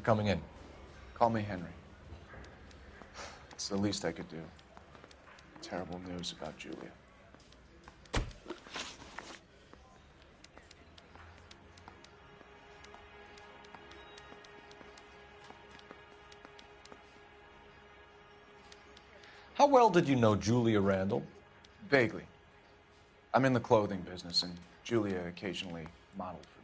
coming in. Call me Henry. It's the least I could do. Terrible news about Julia. How well did you know Julia Randall? Vaguely. I'm in the clothing business, and Julia occasionally modeled for me.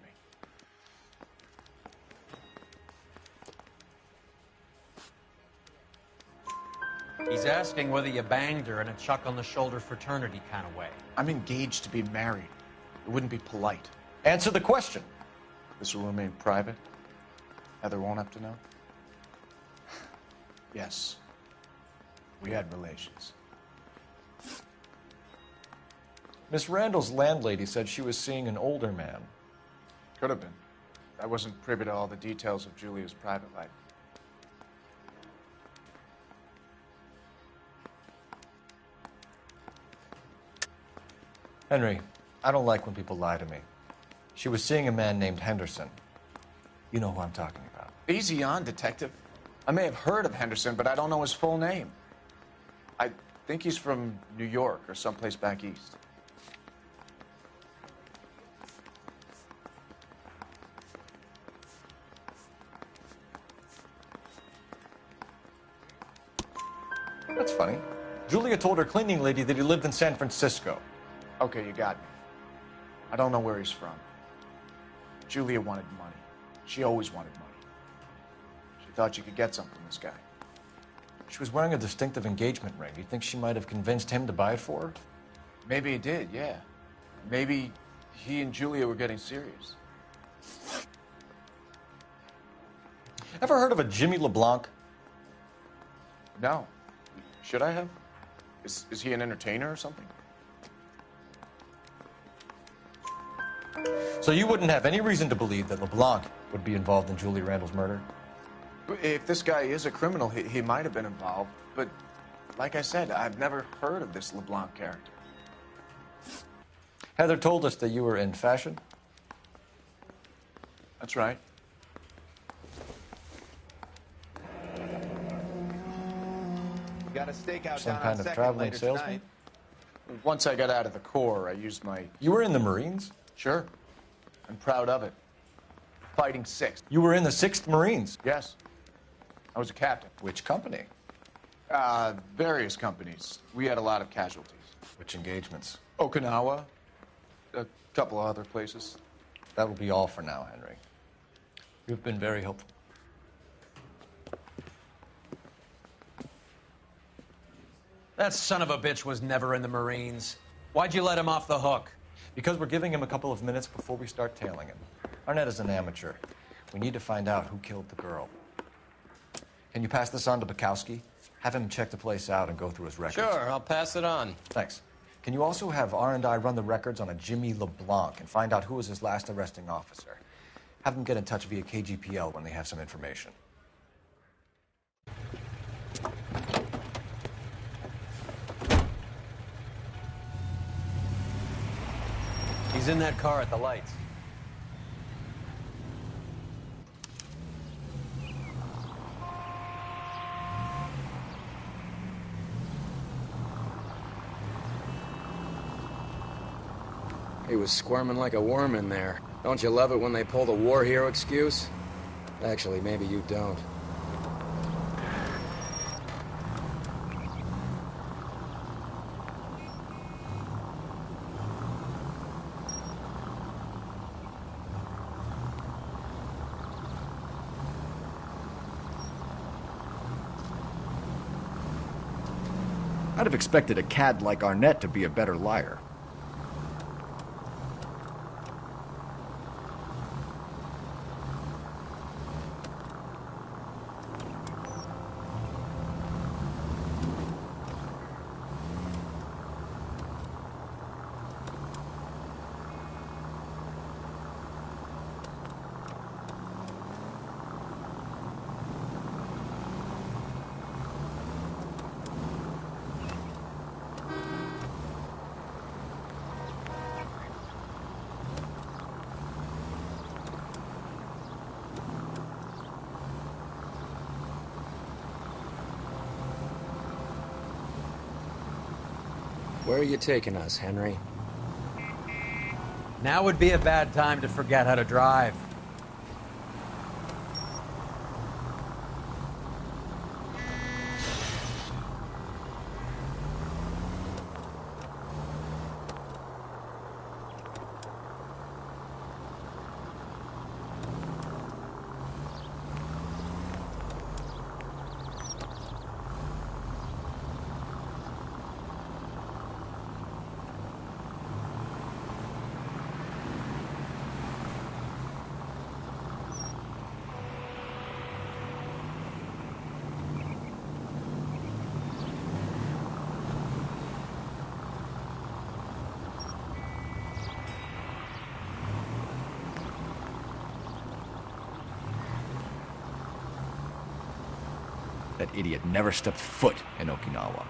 He's asking whether you banged her in a chuck-on-the-shoulder fraternity kind of way. I'm engaged to be married. It wouldn't be polite. Answer the question. This will remain private? Heather won't have to know? Yes. We had relations. Miss Randall's landlady said she was seeing an older man. Could have been. I wasn't privy to all the details of Julia's private life. Henry, I don't like when people lie to me. She was seeing a man named Henderson. You know who I'm talking about. Easy on, detective. I may have heard of Henderson, but I don't know his full name. I think he's from New York or someplace back east. That's funny. Julia told her cleaning lady that he lived in San Francisco. Okay, you got me. I don't know where he's from. Julia wanted money. She always wanted money. She thought she could get something from this guy. She was wearing a distinctive engagement ring. You think she might have convinced him to buy it for her? Maybe he did, yeah. Maybe he and Julia were getting serious. Ever heard of a Jimmy LeBlanc? No. Should I have? Is he an entertainer or something? So you wouldn't have any reason to believe that LeBlanc would be involved in Julia Randall's murder? If this guy is a criminal, he might have been involved. But like I said, I've never heard of this LeBlanc character. Heather told us that you were in fashion. That's right. Got a stakeout Some down kind on of Second traveling later salesman? tonight. Once I got out of the Corps, I used my... You were in the Marines? Sure. I'm proud of it. Fighting 6th. You were in the 6th Marines? Yes. I was a captain. Which company? Various companies. We had a lot of casualties. Which engagements? Okinawa. A couple of other places. That will be all for now, Henry. You've been very helpful. That son of a bitch was never in the Marines. Why'd you let him off the hook? Because we're giving him a couple of minutes before we start tailing him. Arnett is an amateur. We need to find out who killed the girl. Can you pass this on to Bukowski? Have him check the place out and go through his records. Sure, I'll pass it on. Thanks. Can you also have R&I run the records on a Jimmy LeBlanc and find out who was his last arresting officer? Have them get in touch via KGPL when they have some information. He's in that car at the lights. He was squirming like a worm in there. Don't you love it when they pull the war hero excuse? Actually, maybe you don't. I'd have expected a cad like Arnett to be a better liar. Where are you taking us, Henry? Now would be a bad time to forget how to drive. That idiot never stepped foot in Okinawa.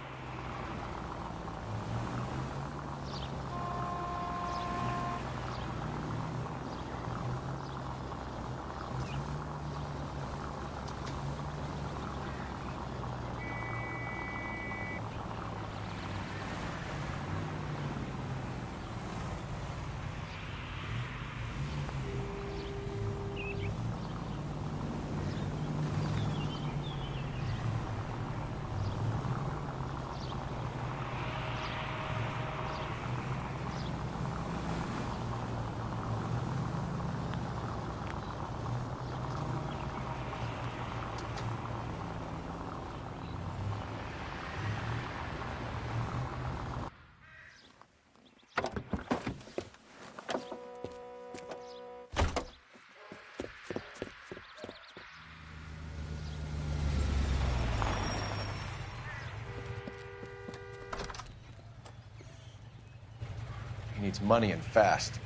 He needs money and fast.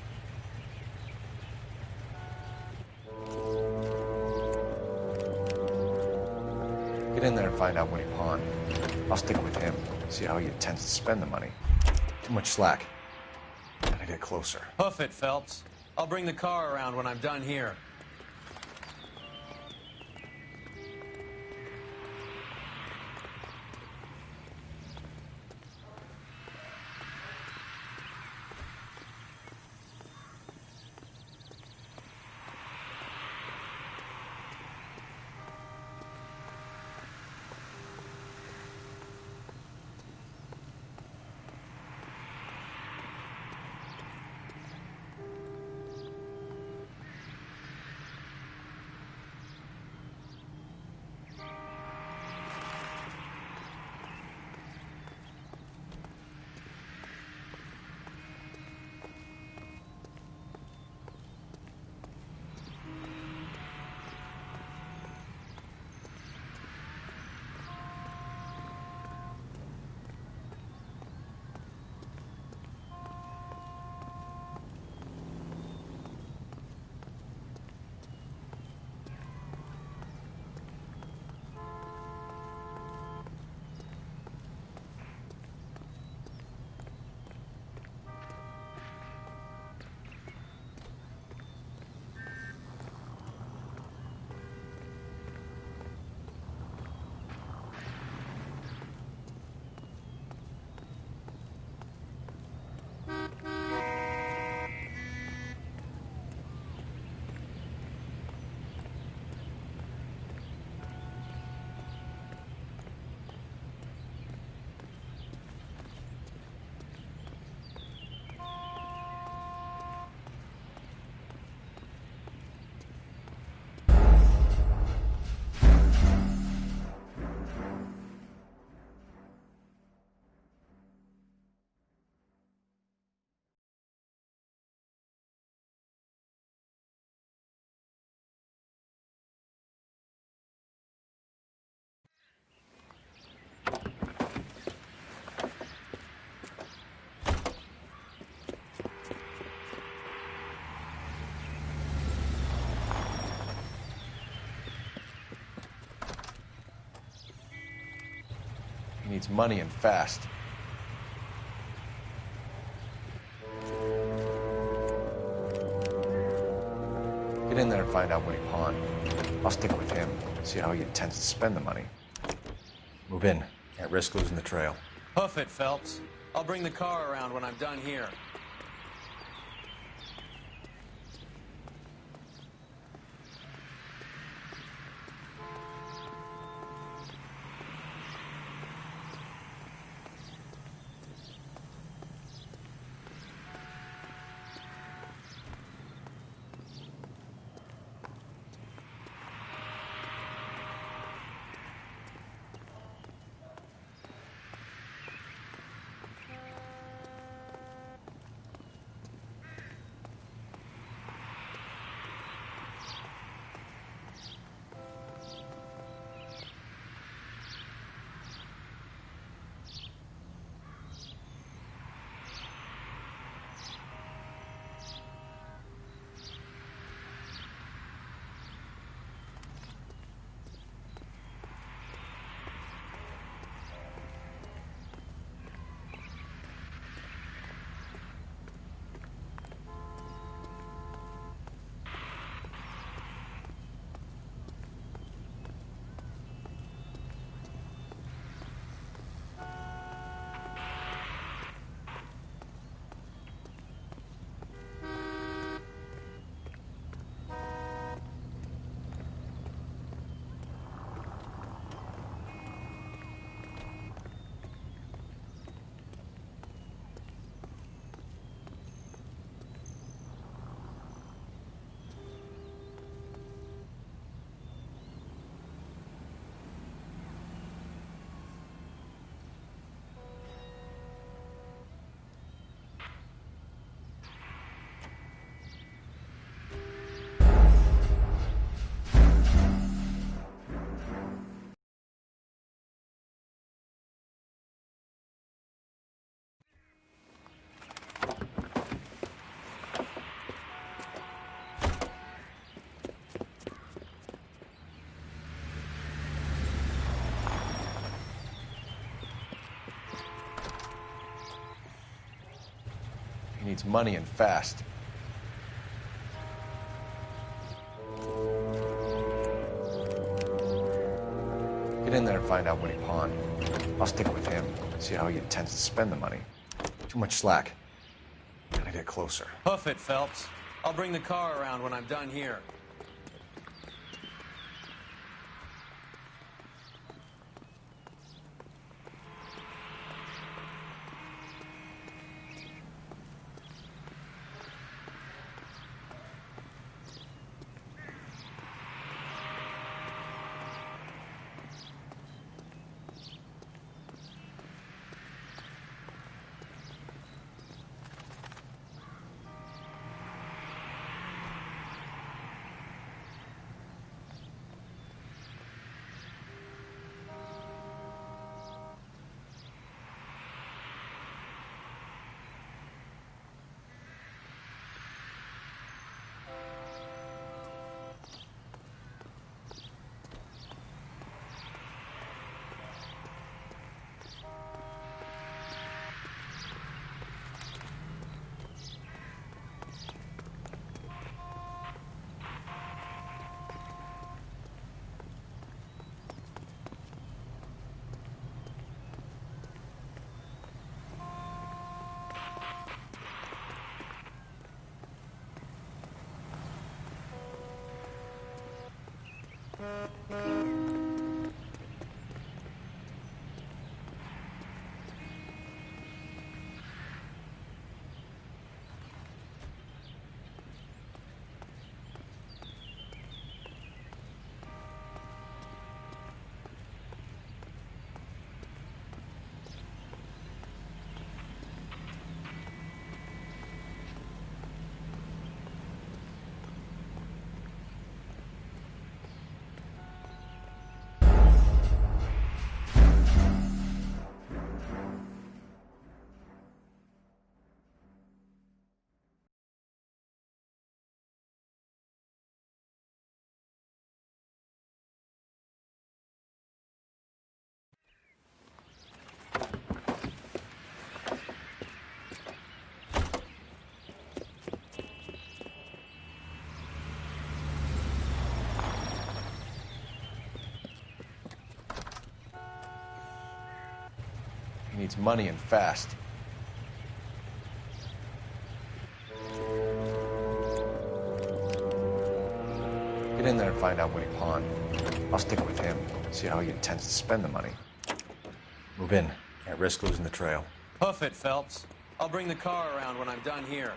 Get in there and find out what he pawned. I'll stick with him, see how he intends to spend the money. Too much slack. Gotta get closer. Hoof it, Phelps. I'll bring the car around when I'm done here. He needs money and fast. Get in there and find out what he pawned. I'll stick with him, see how he intends to spend the money. Move in. Can't risk losing the trail. Hoof it, Phelps. I'll bring the car around when I'm done here. He needs money and fast. Get in there and find out what he pawned. I'll stick with him, see how he intends to spend the money. Too much slack. Gotta get closer. Hoof it, Phelps. I'll bring the car around when I'm done here. He needs money and fast. find out what he pawned. I'll stick with him, see how he intends to spend the money. Move in. Can't risk losing the trail. Hoof it, Phelps. I'll bring the car around when I'm done here.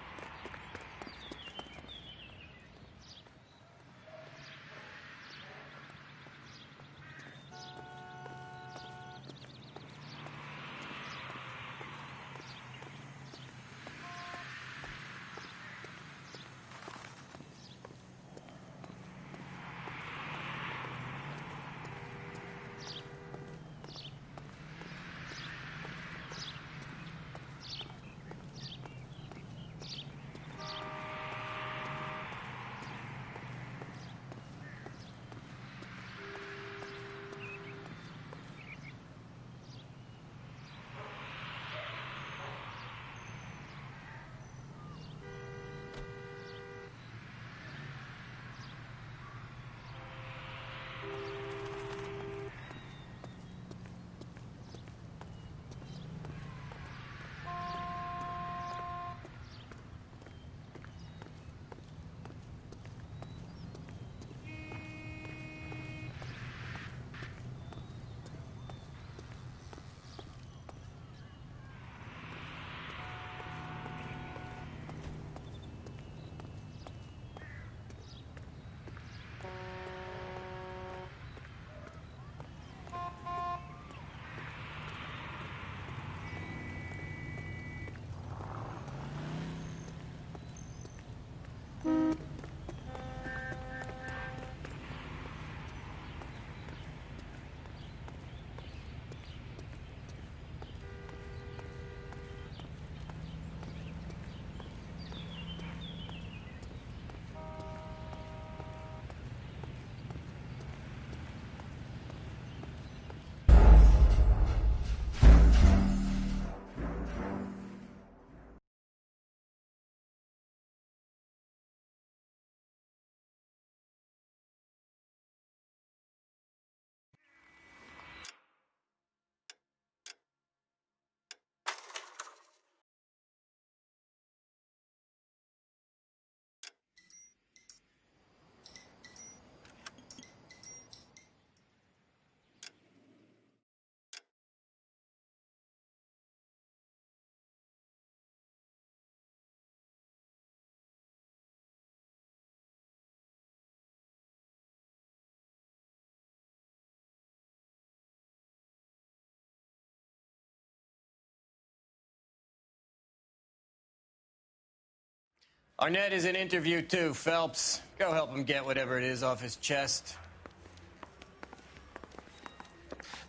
Arnett is in interview too, Phelps. Go help him get whatever it is off his chest.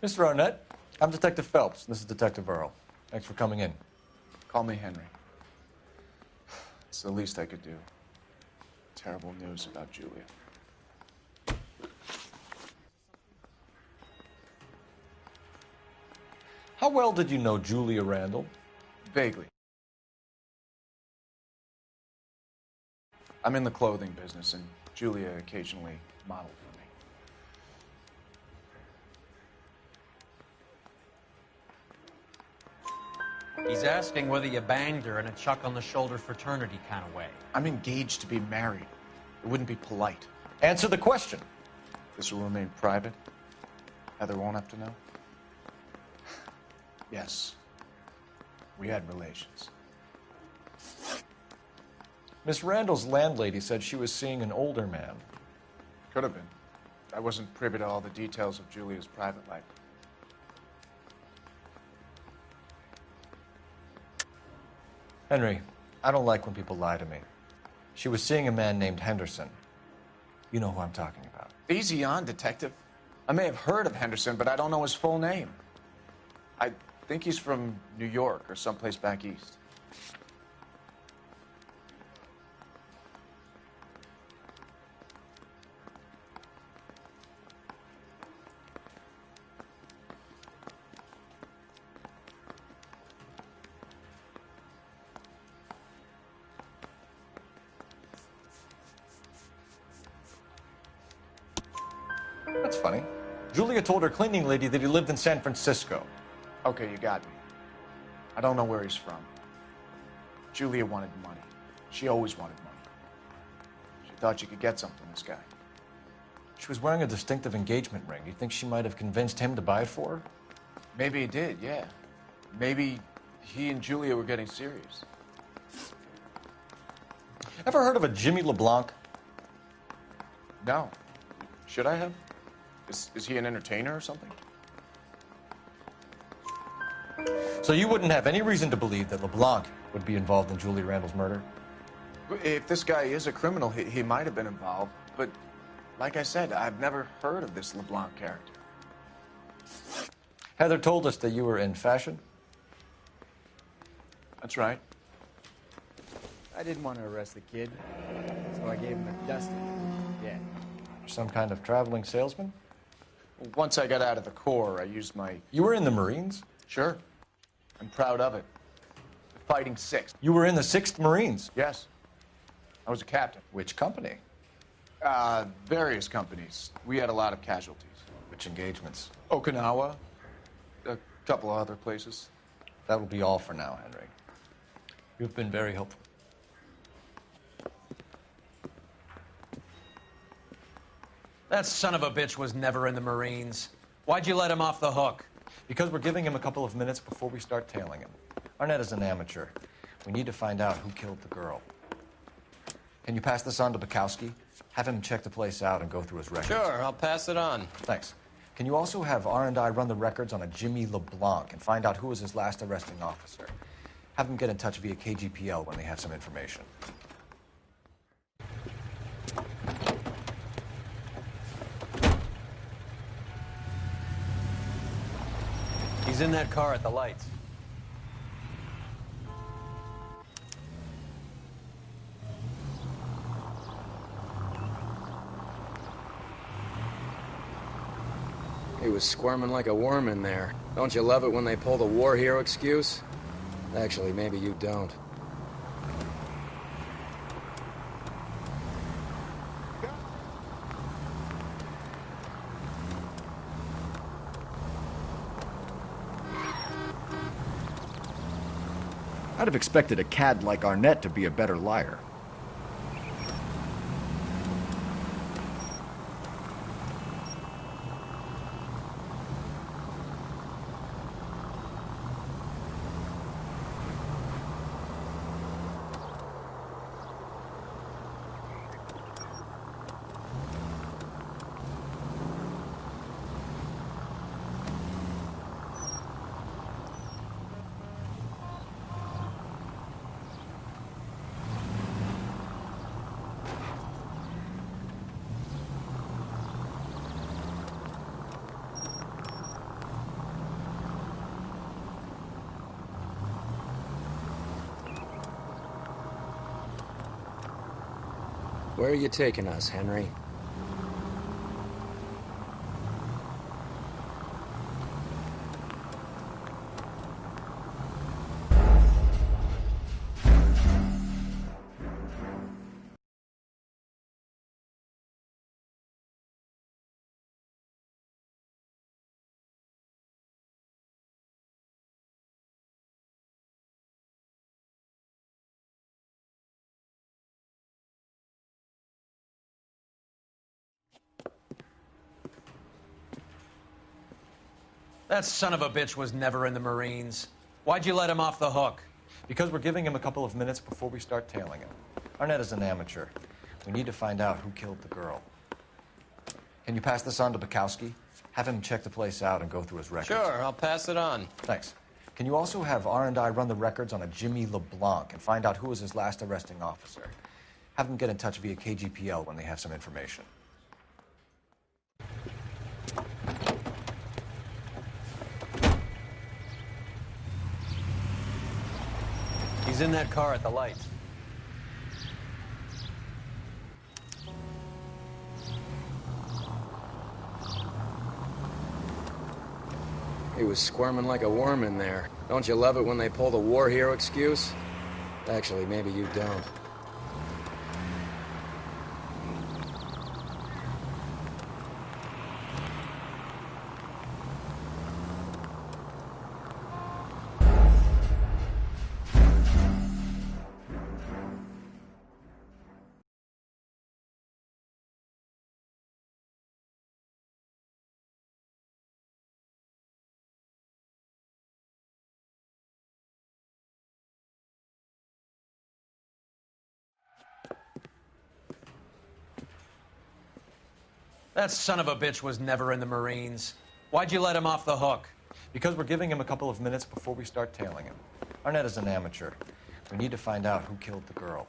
Mr. Arnett, I'm Detective Phelps. This is Detective Earl. Thanks for coming in. Call me Henry. It's the least I could do. Terrible news about Julia. How well did you know Julia Randall? Vaguely. I'm in the clothing business, and Julia occasionally modeled for me. He's asking whether you banged her in a chuck-on-the-shoulder fraternity kind of way. I'm engaged to be married. It wouldn't be polite. Answer the question. This will remain private. Heather won't have to know. Yes. We had relations. Miss Randall's landlady said she was seeing an older man. Could have been. I wasn't privy to all the details of Julia's private life. Henry, I don't like when people lie to me. She was seeing a man named Henderson. You know who I'm talking about. Easy on, Detective. I may have heard of Henderson, but I don't know his full name. I think he's from New York or someplace back east. That's funny. Julia told her cleaning lady that he lived in San Francisco. Okay, you got me. I don't know where he's from. Julia wanted money. She always wanted money. She thought she could get some from this guy. She was wearing a distinctive engagement ring. Do you think she might have convinced him to buy it for her? Maybe he did, yeah. Maybe he and Julia were getting serious. Ever heard of a Jimmy LeBlanc? No. Should I have? Is he an entertainer or something? So you wouldn't have any reason to believe that LeBlanc would be involved in Julie Randall's murder? If this guy is a criminal, he might have been involved. But like I said, I've never heard of this LeBlanc character. Heather told us that you were in fashion. That's right. I didn't want to arrest the kid, so I gave him a dusting. Yeah. Some kind of traveling salesman? Once I got out of the Corps, I used my... You were in the Marines? Sure. I'm proud of it. Fighting Sixth. You were in the 6th Marines? Yes. I was a captain. Which company? Various companies. We had a lot of casualties. Which engagements? Okinawa. A couple of other places. That will be all for now, Henry. You've been very helpful. That son of a bitch was never in the Marines. Why'd you let him off the hook? Because we're giving him a couple of minutes before we start tailing him. Arnett is an amateur. We need to find out who killed the girl. Can you pass this on to Bukowski? Have him check the place out and go through his records. Sure, I'll pass it on. Thanks. Can you also have R&I run the records on a Jimmy LeBlanc and find out who was his last arresting officer? Have them get in touch via KGPL when they have some information. He's in that car at the lights. He was squirming like a worm in there. Don't you love it when they pull the war hero excuse? Actually, maybe you don't. I'd have expected a cad like Arnett to be a better liar. Where are you taking us, Henry? That son of a bitch was never in the Marines. Why'd you let him off the hook? Because we're giving him a couple of minutes before we start tailing him. Arnett is an amateur. We need to find out who killed the girl. Can you pass this on to Bukowski? Have him check the place out and go through his records. Sure, I'll pass it on. Thanks. Can you also have R&I run the records on a Jimmy LeBlanc and find out who was his last arresting officer? Have them get in touch via KGPL when they have some information. He's in that car at the lights. He was squirming like a worm in there. Don't you love it when they pull the war hero excuse? Actually, maybe you don't. That son of a bitch was never in the Marines. Why'd you let him off the hook? Because we're giving him a couple of minutes before we start tailing him. Arnett is an amateur. We need to find out who killed the girl.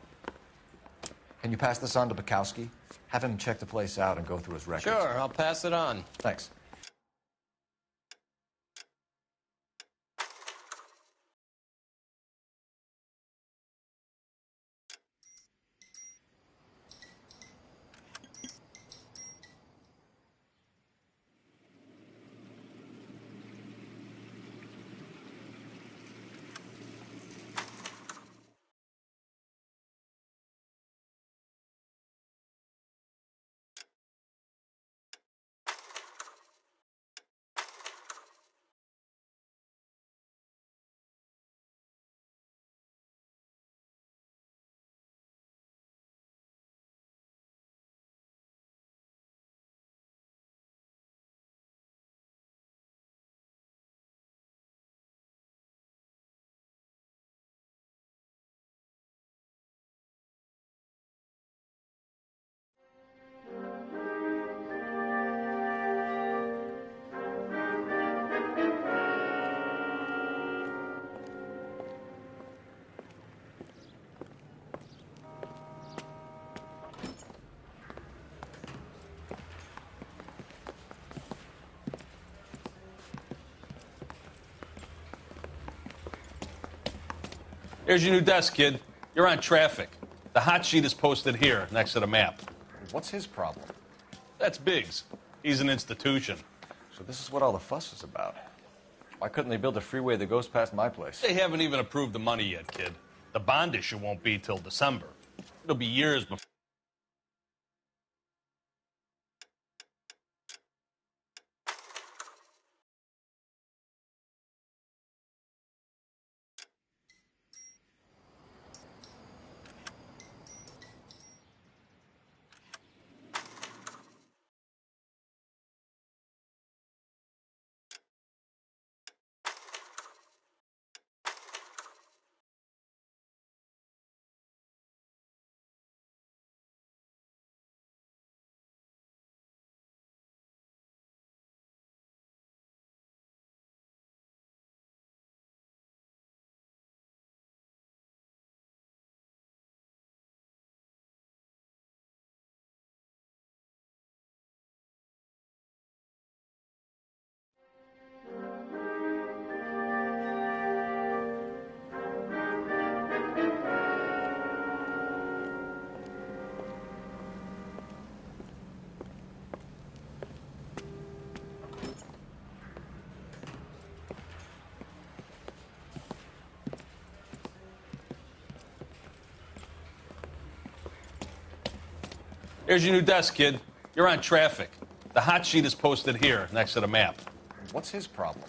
Can you pass this on to Bukowski? Have him check the place out and go through his records. Sure, I'll pass it on. Thanks. Here's your new desk, kid. You're on traffic. The hot sheet is posted here, next to the map. What's his problem? That's Biggs. He's an institution. So this is what all the fuss is about. Why couldn't they build a freeway that goes past my place? They haven't even approved the money yet, kid. The bond issue won't be till December. It'll be years before. Here's your new desk, kid. You're on traffic. The hot sheet is posted here, next to the map. What's his problem?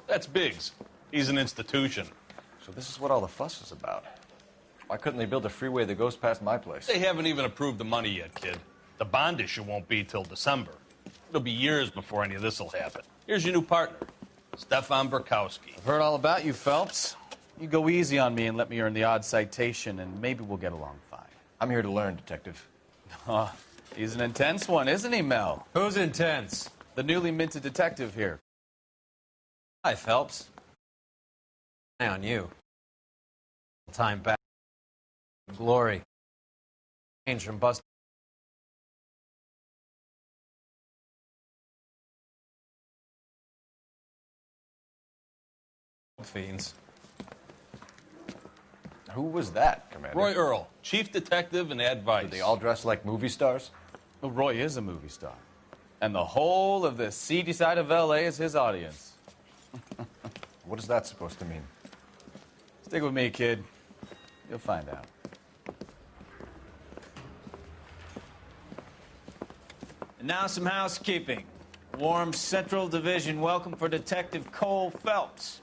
That's Biggs. He's an institution. So this is what all the fuss is about. Why couldn't they build a freeway that goes past my place? They haven't even approved the money yet, kid. The bond issue won't be till December. It'll be years before any of this will happen. Here's your new partner, Stefan Burkowski. I've heard all about you, Phelps. You go easy on me and let me earn the odd citation, and maybe we'll get along fine. I'm here to learn, Detective. Oh, he's an intense one, isn't he, Mel? Who's intense? The newly minted detective here. Hi, Phelps. Eye on you. Time back. Glory. Change from bust. Fiends. Who was that, Commander? Roy Earl, chief detective and advice. Did they all dress like movie stars? Well, Roy is a movie star. And the whole of the seedy side of L.A. is his audience. What is that supposed to mean? Stick with me, kid. You'll find out. And now some housekeeping. Warm Central Division welcome for Detective Cole Phelps.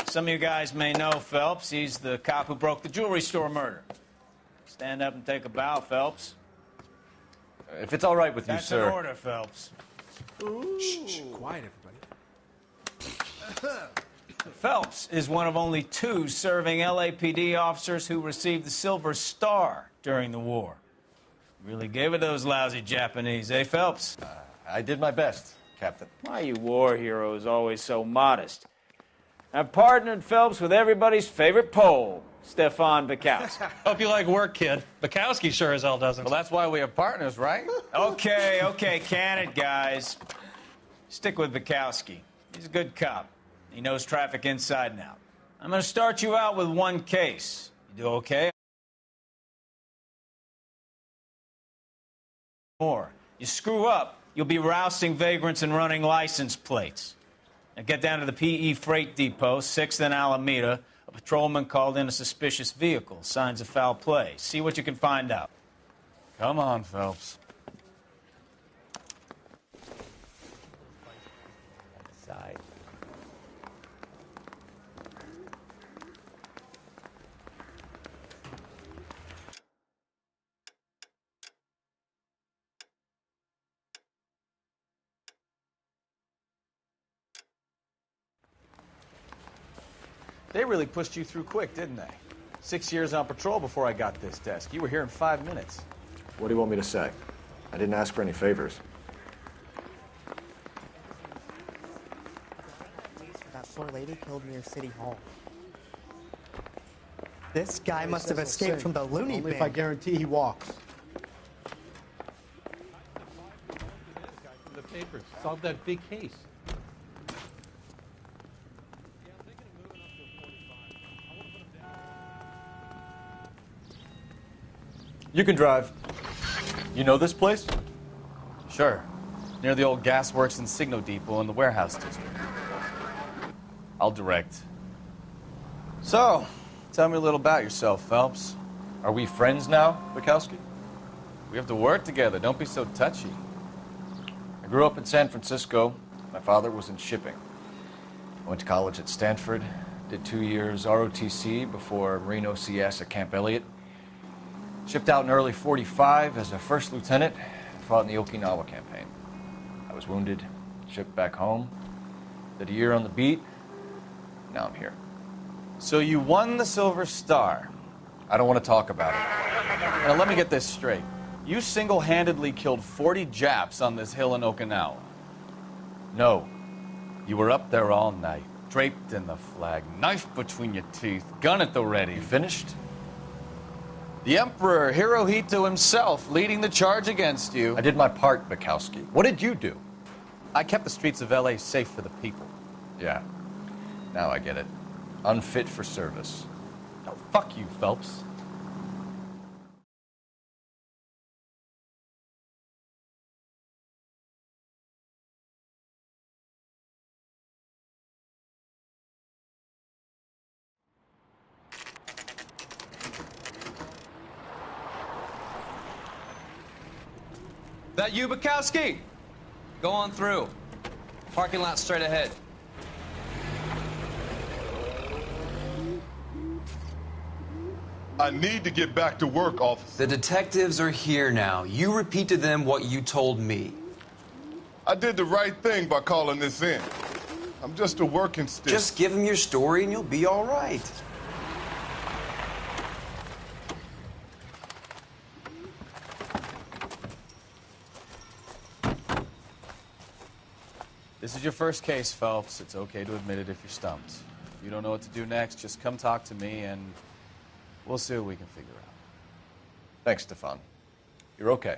Some of you guys may know Phelps. He's the cop who broke the jewelry store murder. Stand up and take a bow, Phelps. If it's all right with you, That's sir. an order, Phelps. Shh, quiet, everybody. Phelps is one of only 2 serving LAPD officers who received the Silver Star during the war. Really gave it those lousy Japanese, eh, Phelps? I did my best, Captain. Why are you war heroes always so modest? I've partnered Phelps with everybody's favorite Pole, Stefan Bukowski. Hope you like work, kid. Bukowski sure as hell doesn't. Well, that's why we have partners, right? Okay, can it, guys. Stick with Bukowski. He's a good cop. He knows traffic inside and out. I'm going to start you out with one case. You do okay? More. You screw up, you'll be rousting vagrants and running license plates. Now get down to the PE Freight Depot, 6th and Alameda. A patrolman called in a suspicious vehicle. Signs of foul play. See what you can find out. Come on, Phelps. Side. They really pushed you through quick, didn't they? 6 years on patrol before I got this desk. You were here in 5 minutes. What do you want me to say? I didn't ask for any favors. That poor lady killed near City Hall. This guy must have escaped from the loony bin. Only if I guarantee he walks. The papers. Solve that big case. You can drive. You know this place? Sure. Near the old gasworks and Signo Depot in the warehouse district. I'll direct. So, tell me a little about yourself, Phelps. Are we friends now, Bukowski? We have to work together. Don't be so touchy. I grew up in San Francisco. My father was in shipping. I went to college at Stanford, did 2 years ROTC before Marine OCS at Camp Elliott. Shipped out in early '45 as a first lieutenant, fought in the Okinawa campaign. I was wounded, shipped back home, did a year on the beat. Now I'm here. So you won the Silver Star. I don't want to talk about it. Now let me get this straight. You single-handedly killed 40 Japs on this hill in Okinawa. No. You were up there all night, draped in the flag, knife between your teeth, gun at the ready. You finished? The Emperor Hirohito himself leading the charge against you. I did my part, Bukowski. What did you do? I kept the streets of L.A. safe for the people. Yeah. Now I get it. Unfit for service. Oh, fuck you, Phelps. That you, Bukowski? Go on through. Parking lot straight ahead. I need to get back to work, officer. The detectives are here now. You repeat to them what you told me. I did the right thing by calling this in. I'm just a working stick. Just give them your story and you'll be all right. This is your first case, Phelps. It's okay to admit it if you're stumped. If you don't know what to do next, just come talk to me and we'll see what we can figure out. Thanks, Stefan. You're okay.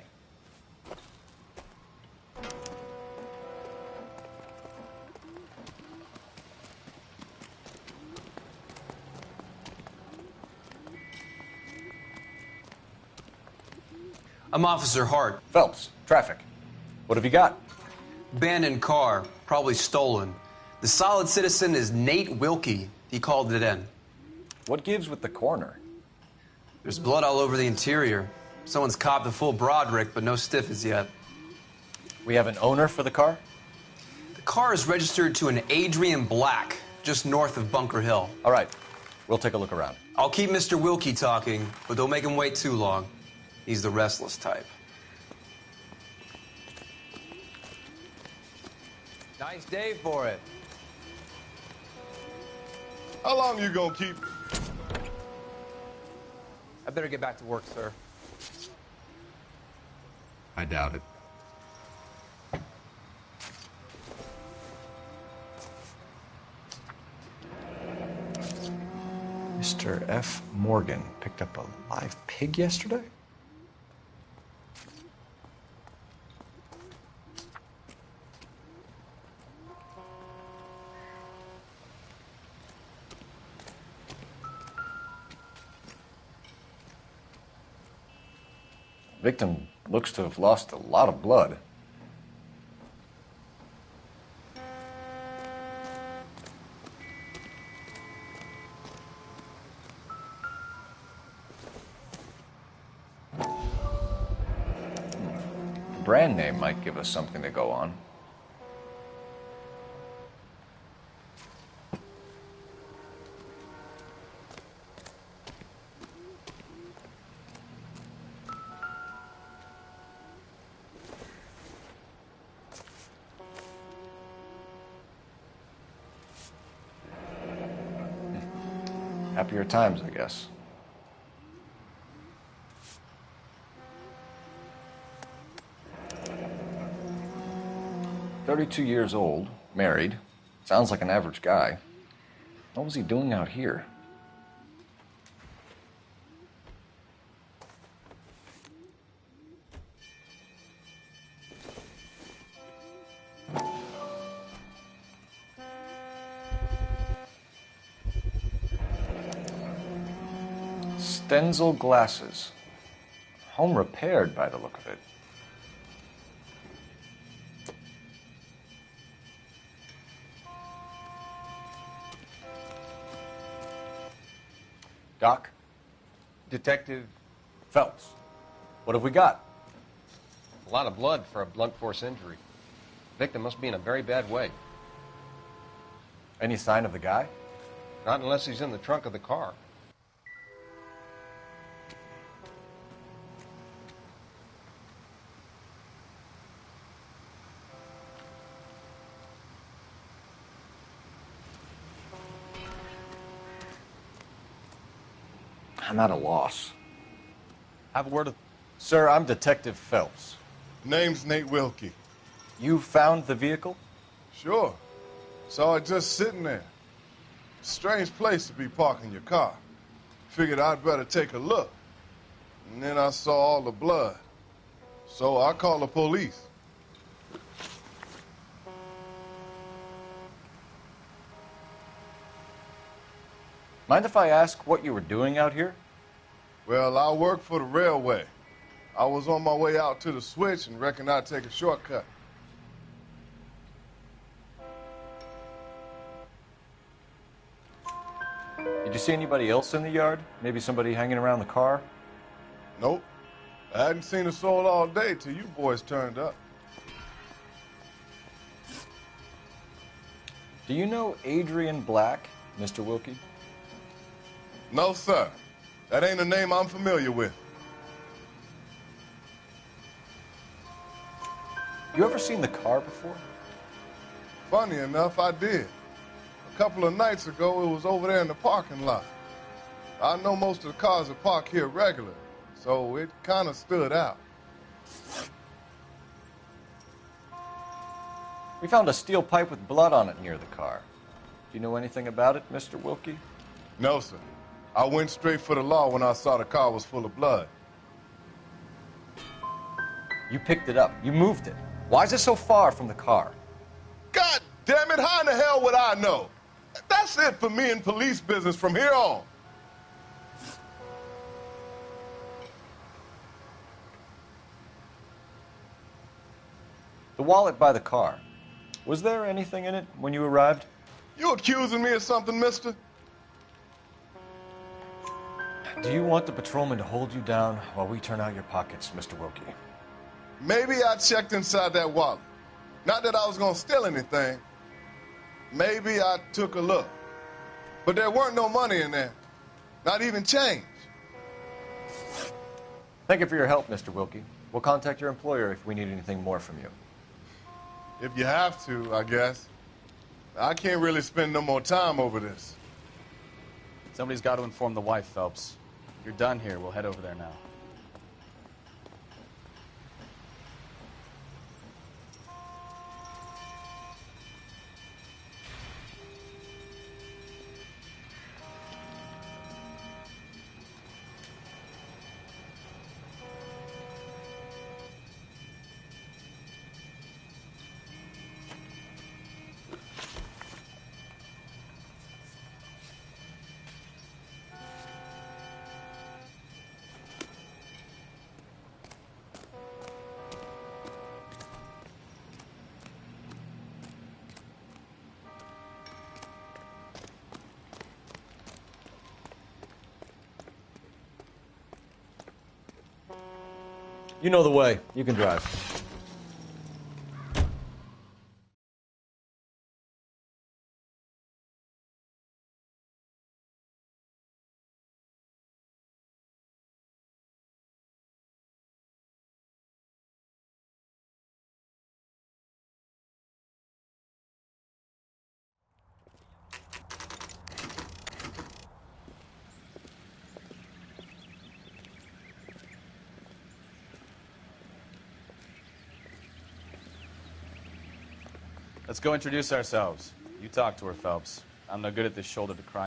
I'm Officer Hart. Phelps, traffic. What have you got? Abandoned car, probably stolen. The solid citizen is Nate Wilkie. He called it in. What gives with the coroner? There's blood all over the interior. Someone's copped a full Broderick, but no stiffs yet. We have an owner for the car? The car is registered to an Adrian Black, just north of Bunker Hill. All right. We'll take a look around. I'll keep Mr. Wilkie talking, but don't make him wait too long. He's the restless type. Nice day for it. How long you gonna keep? I better get back to work, sir. I doubt it. Mr. F. Morgan picked up a live pig yesterday? Victim looks to have lost a lot of blood. Brand name might give us something to go on. Happier times, I guess. "32 years old, married. Sounds like an average guy. What was he doing out here?" Stenzel glasses. Home repaired by the look of it. Doc? Detective Phelps. What have we got? a lot of blood for a blunt force injury. Victim must be in a very bad way. Any sign of the guy? Not unless he's in the trunk of the car. I'm at a loss. Have a word with... Sir, I'm Detective Phelps. Name's Nate Wilkie. You found the vehicle? Sure. Saw it just sitting there. Strange place to be parking your car. Figured I'd better take a look. And then I saw all the blood. So I called the police. Mind if I ask what you were doing out here? Well, I work for the railway. I was on my way out to the switch and reckoned I'd take a shortcut. Did you see anybody else in the yard? Maybe somebody hanging around the car? Nope. I hadn't seen a soul all day till you boys turned up. Do you know Adrian Black, Mr. Wilkie? No, sir. That ain't a name I'm familiar with. You ever seen the car before? Funny enough, I did. A couple of nights ago, it was over there in the parking lot. I know most of the cars are parked here regular, so it kind of stood out. We found a steel pipe with blood on it near the car. Do you know anything about it, Mr. Wilkie? No, sir. I went straight for the law when I saw the car was full of blood. You picked it up. You moved it. Why is it so far from the car? God damn it, how in the hell would I know? That's it for me in police business from here on. The wallet by the car. Was there anything in it when you arrived? You accusing me of something, mister? Do you want the patrolman to hold you down while we turn out your pockets, Mr. Wilkie? Maybe I checked inside that wallet. Not that I was gonna steal anything. Maybe I took a look. But there weren't no money in there. Not even change. Thank you for your help, Mr. Wilkie. We'll contact your employer if we need anything more from you. If you have to, I guess. I can't really spend no more time over this. Somebody's got to inform the wife, Phelps. If you're done here, we'll head over there now. You know the way. You can drive. Let's go introduce ourselves. You talk to her, Phelps. I'm no good at this shoulder to cry.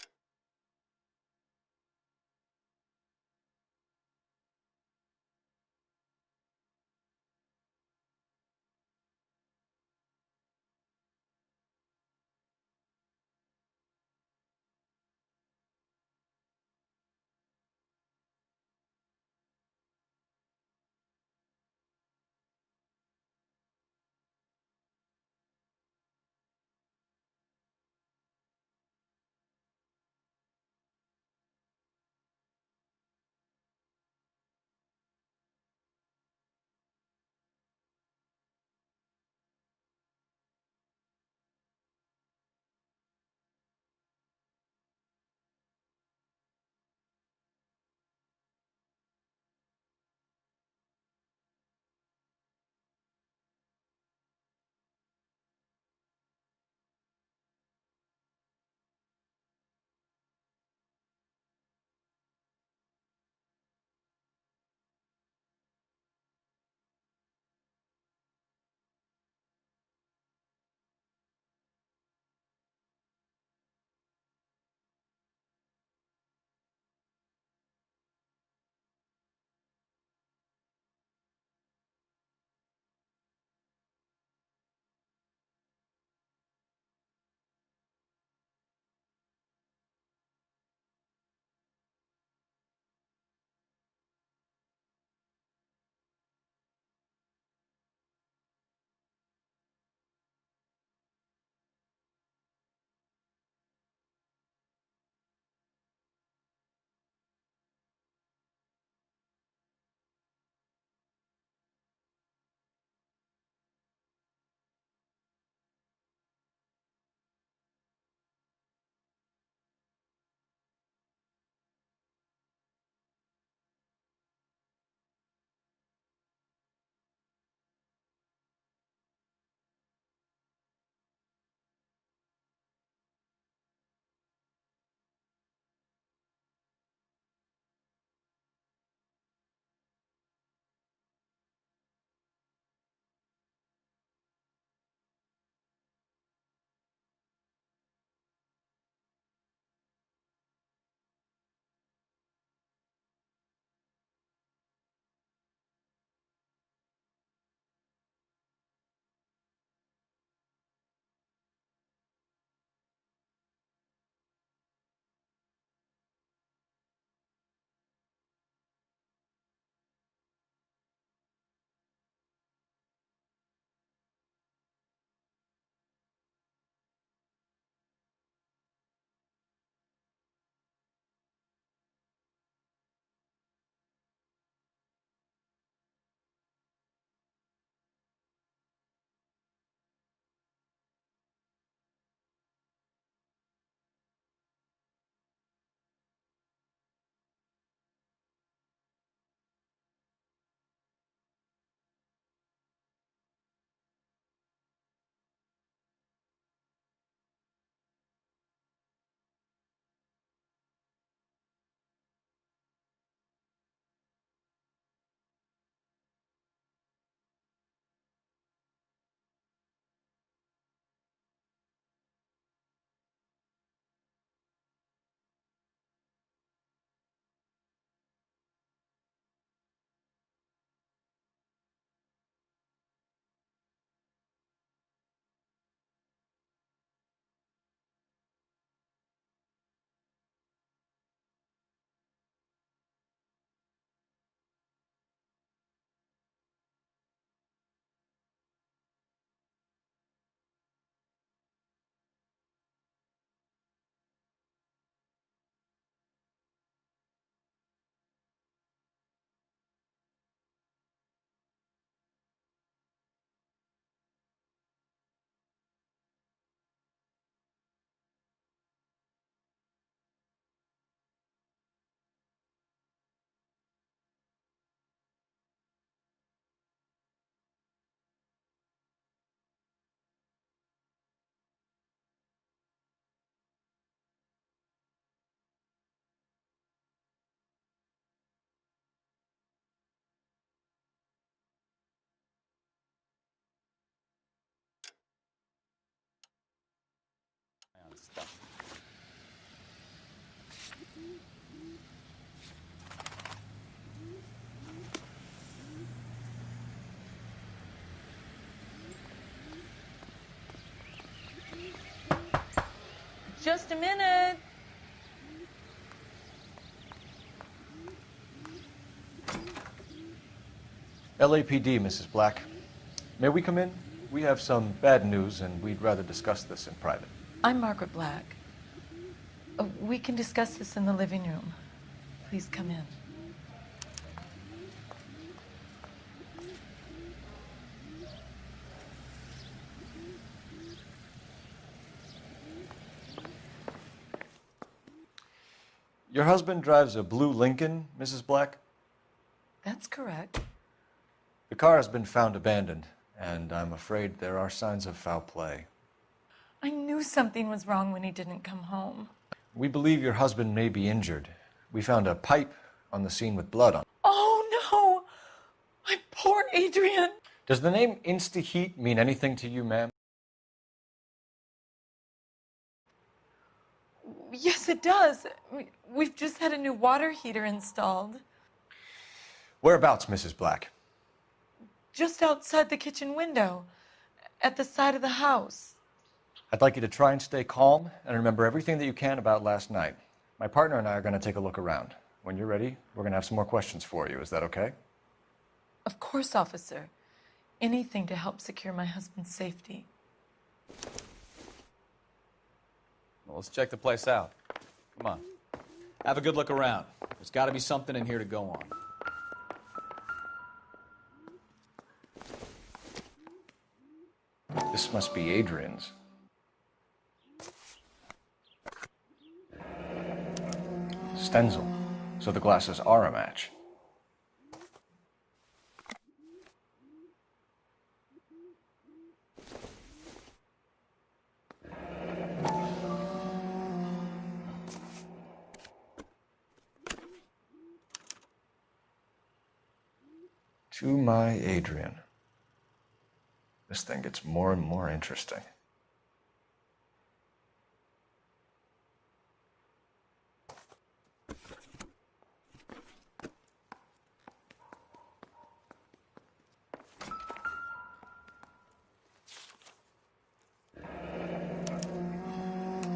Just a minute. LAPD, Mrs. Black. May we come in? We have some bad news, and we'd rather discuss this in private. I'm Margaret Black. We can discuss this in the living room. Please come in. Your husband drives a blue Lincoln, Mrs. Black? That's correct. The car has been found abandoned, and I'm afraid there are signs of foul play. I knew something was wrong when he didn't come home. We believe your husband may be injured. We found a pipe on the scene with blood on it. Oh, no! My poor Adrian! Does the name Instaheat mean anything to you, ma'am? Yes, it does. We've just had a new water heater installed. Whereabouts, Mrs. Black? Just outside the kitchen window, at the side of the house. I'd like you to try and stay calm and remember everything that you can about last night. My partner and I are going to take a look around. When you're ready, we're going to have some more questions for you. Is that okay? Of course, officer. Anything to help secure my husband's safety. Well, let's check the place out. Come on. Have a good look around. There's got to be something in here to go on. This must be Adrian's. Stenzel. So the glasses are a match. To my Adrian. This thing gets more and more interesting.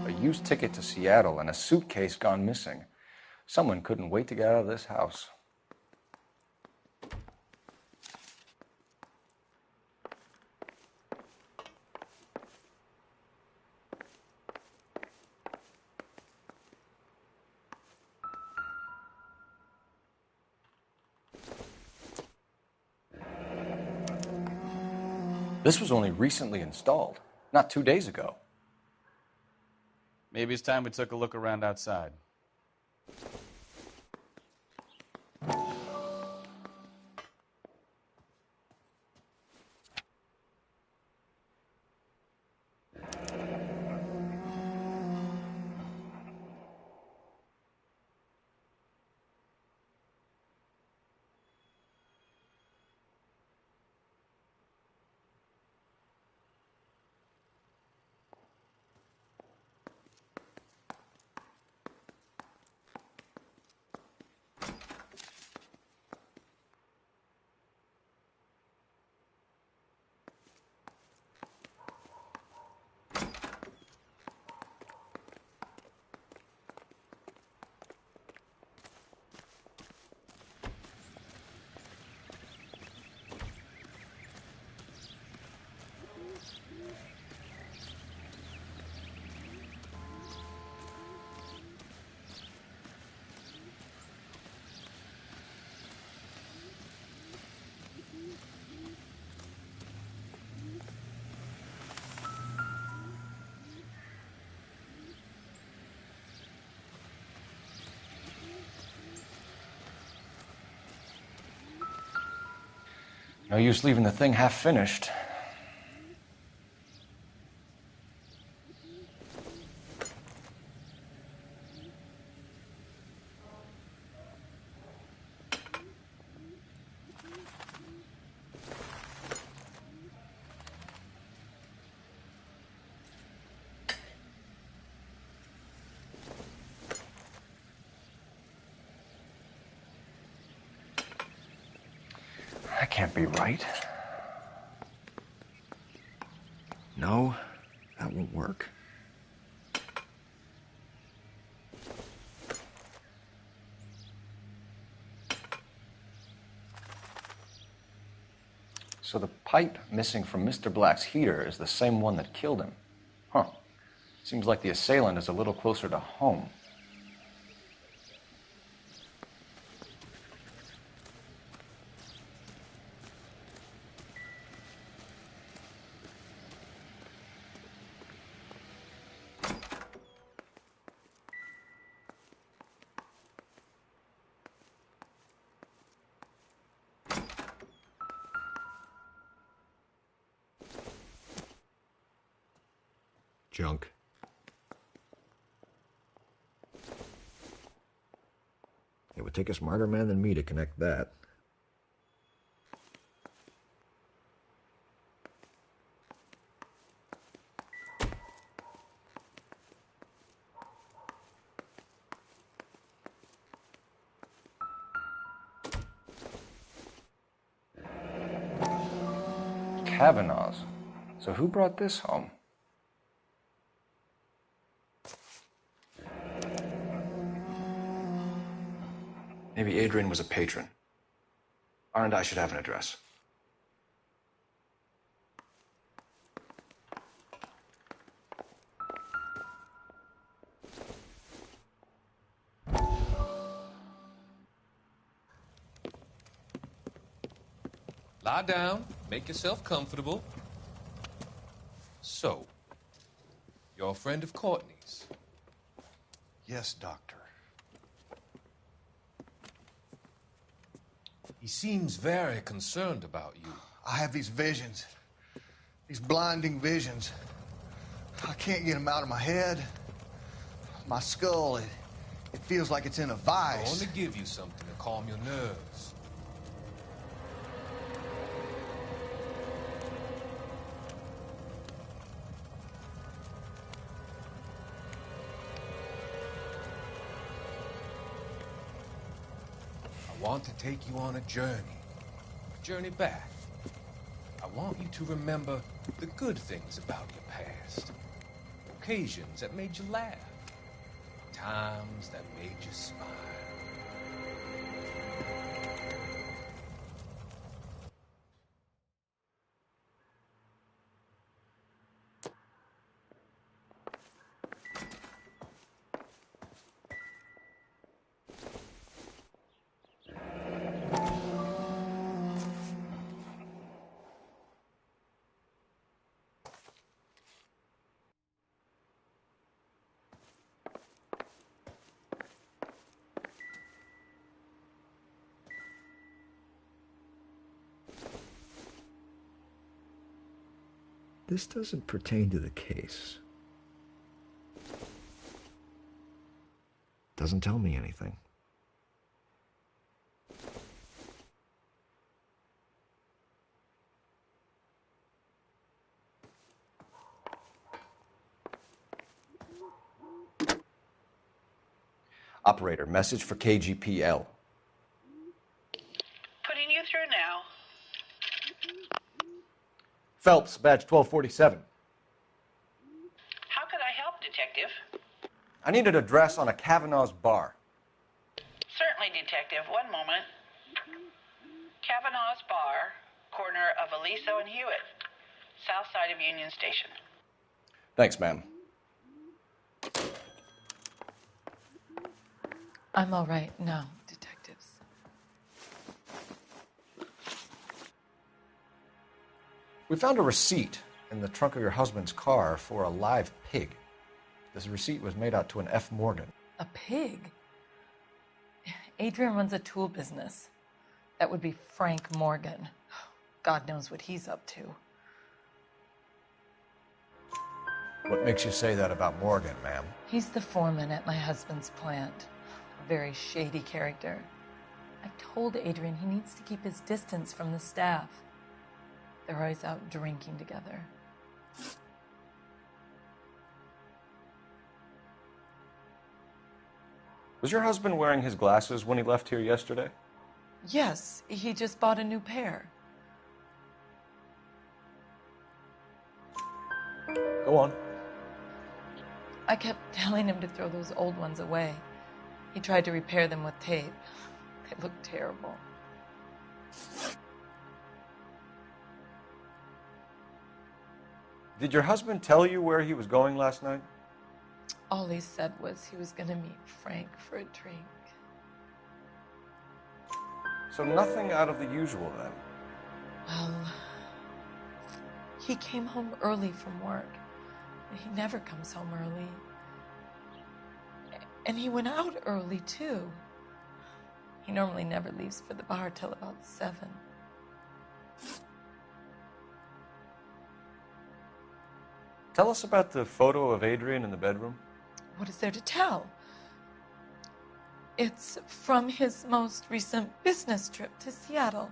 A used ticket to Seattle and a suitcase gone missing. Someone couldn't wait to get out of this house. This was only recently installed, not 2 days ago. Maybe it's time we took a look around outside. No use leaving the thing half finished. That can't be right. No, that won't work. So the pipe missing from Mr. Black's heater is the same one that killed him. Huh. Seems like the assailant is a little closer to home. Junk. It would take a smarter man than me to connect that. Kavanaugh's. So who brought this home? Maybe Adrian was a patron. Aren't I should have an address. Lie down, make yourself comfortable. So, you're a friend of Courtney's? Yes, Doctor. He seems very concerned about you. I have these visions. These blinding visions. I can't get them out of my head. My skull, it feels like it's in a I vice. want to give you something to calm your nerves. I want to take you on a journey back. I want you to remember the good things about your past, occasions that made you laugh, times that made you smile. This doesn't pertain to the case. Doesn't tell me anything. Operator, message for KGPL. Putting you through now. Phelps, badge 1247. How could I help, Detective? I need an address on a Kavanaugh's bar. Certainly, Detective. One moment. Kavanaugh's Bar, corner of Aliso and Hewitt, south side of Union Station. Thanks, ma'am. I'm all right now, detectives. We found a receipt in the trunk of your husband's car for a live pig. This receipt was made out to an F. Morgan. A pig? Adrian runs a tool business. That would be Frank Morgan. God knows what he's up to. What makes you say that about Morgan, ma'am? He's the foreman at my husband's plant. A very shady character. I've told Adrian he needs to keep his distance from the staff. They're always out drinking together. Was your husband wearing his glasses when he left here yesterday? Yes, he just bought a new pair. Go on. I kept telling him to throw those old ones away. He tried to repair them with tape. They looked terrible. Did your husband tell you where he was going last night? All he said was he was going to meet Frank for a drink. So nothing out of the usual then? Well, he came home early from work. He never comes home early. And he went out early, too. He normally never leaves for the bar till about 7. Tell us about the photo of Adrian in the bedroom. What is there to tell? It's from his most recent business trip to Seattle.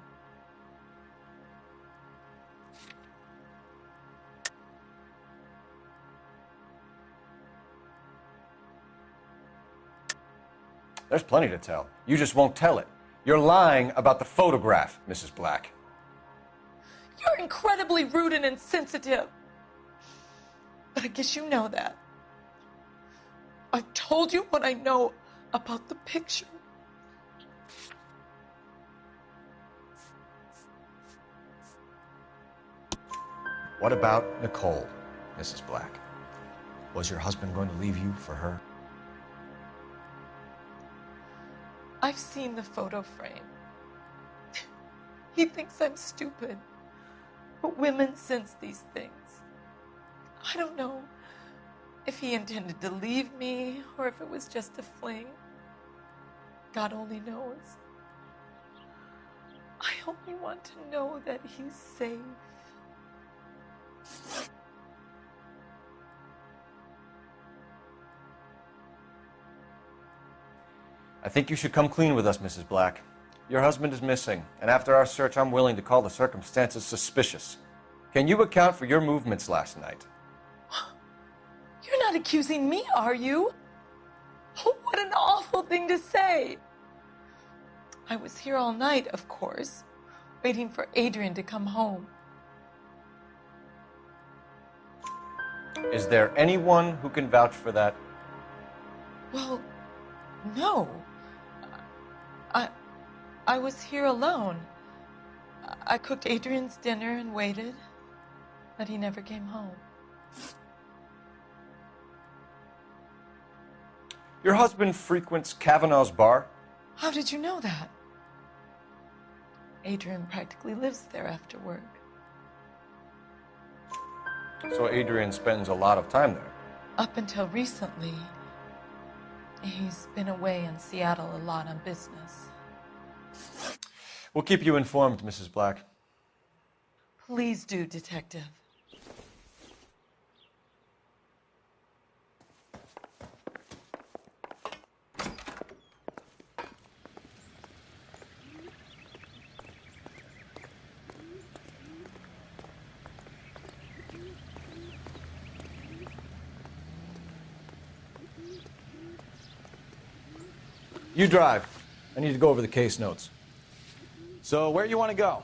There's plenty to tell. You just won't tell it. You're lying about the photograph, Mrs. Black. You're incredibly rude and insensitive. But I guess you know that. I've told you what I know about the picture. What about Nicole, Mrs. Black? Was your husband going to leave you for her? I've seen the photo frame. He thinks I'm stupid. But women sense these things. I don't know if he intended to leave me or if it was just a fling. God only knows. I only want to know that he's safe. I think you should come clean with us, Mrs. Black. Your husband is missing, and after our search, I'm willing to call the circumstances suspicious. Can you account for your movements last night? You're not accusing me, are you? Oh, what an awful thing to say. I was here all night, of course, waiting for Adrian to come home. Is there anyone who can vouch for that? Well, no. I was here alone. I cooked Adrian's dinner and waited, but he never came home. Your husband frequents Kavanaugh's bar? How did you know that? Adrian practically lives there after work. So Adrian spends a lot of time there? Up until recently, he's been away in Seattle a lot on business. We'll keep you informed, Mrs. Black. Please do, Detective. You drive. I need to go over the case notes. So, where you want to go?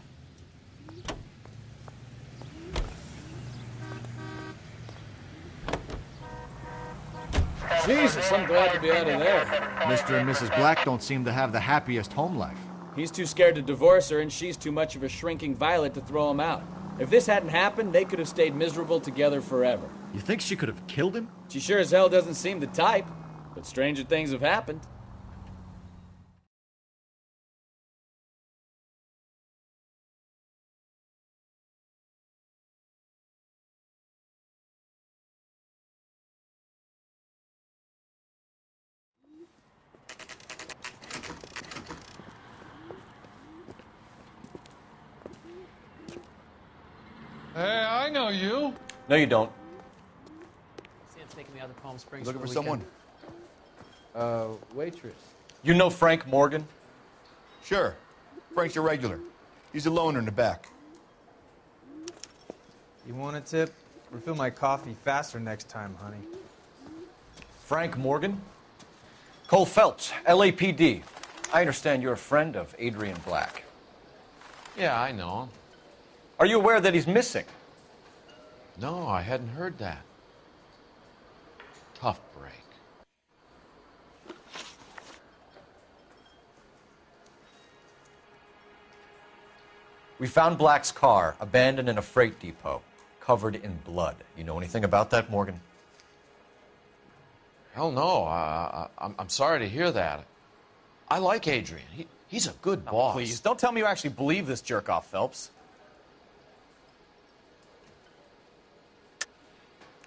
Jesus, I'm glad to be out of there. Mr. and Mrs. Black don't seem to have the happiest home life. He's too scared to divorce her, and she's too much of a shrinking violet to throw him out. If this hadn't happened, they could have stayed miserable together forever. You think she could have killed him? She sure as hell doesn't seem the type, but stranger things have happened. Hey, I know you. No, you don't. Sam's taking me out to Palm Springs. Looking for for the someone? Waitress. You know Frank Morgan? Sure. Frank's your regular. He's a loner in the back. You want a tip? Refill my coffee faster next time, honey. Frank Morgan? Cole Phelps, LAPD. I understand you're a friend of Adrian Black. Yeah, I know him. Are you aware that he's missing? No, I hadn't heard that. Tough break. We found Black's car abandoned in a freight depot. covered in blood. You know anything about that, Morgan? Hell no. I'm sorry to hear that. I like Adrian. He's a good boss. Please, don't tell me you actually believe this jerk-off, Phelps.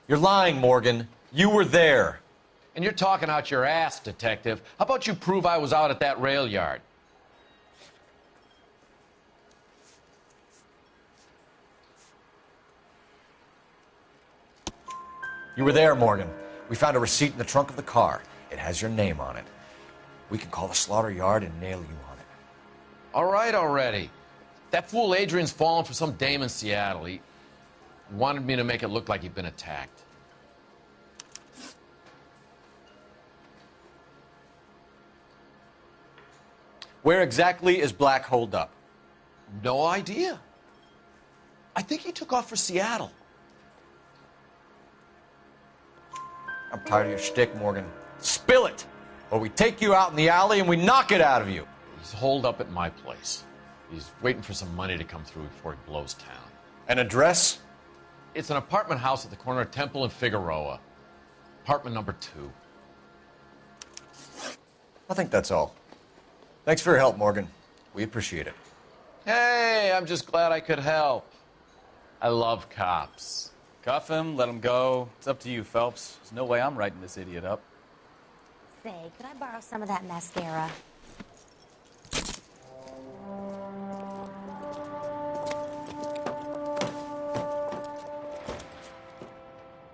You're lying, Morgan. You were there. And you're talking out your ass, detective. How about you prove I was out at that rail yard? You were there, Morgan. We found a receipt in the trunk of the car. It has your name on it. We can call the slaughter yard and nail you on it. All right already. That fool Adrian's fallen for some dame in Seattle. He wanted me to make it look like he'd been attacked. Where exactly is Black holed up? No idea. I think he took off for Seattle. I'm tired of your shtick, Morgan. Spill it, or we take you out in the alley and we knock it out of you. He's holed up at my place. He's waiting for some money to come through before he blows town. An address? It's an apartment house at the corner of Temple and Figueroa. Apartment number 2. I think that's all. Thanks for your help, Morgan. We appreciate it. Hey, I'm just glad I could help. I love cops. Cuff him, let him go. It's up to you, Phelps. There's no way I'm writing this idiot up. Say, could I borrow some of that mascara?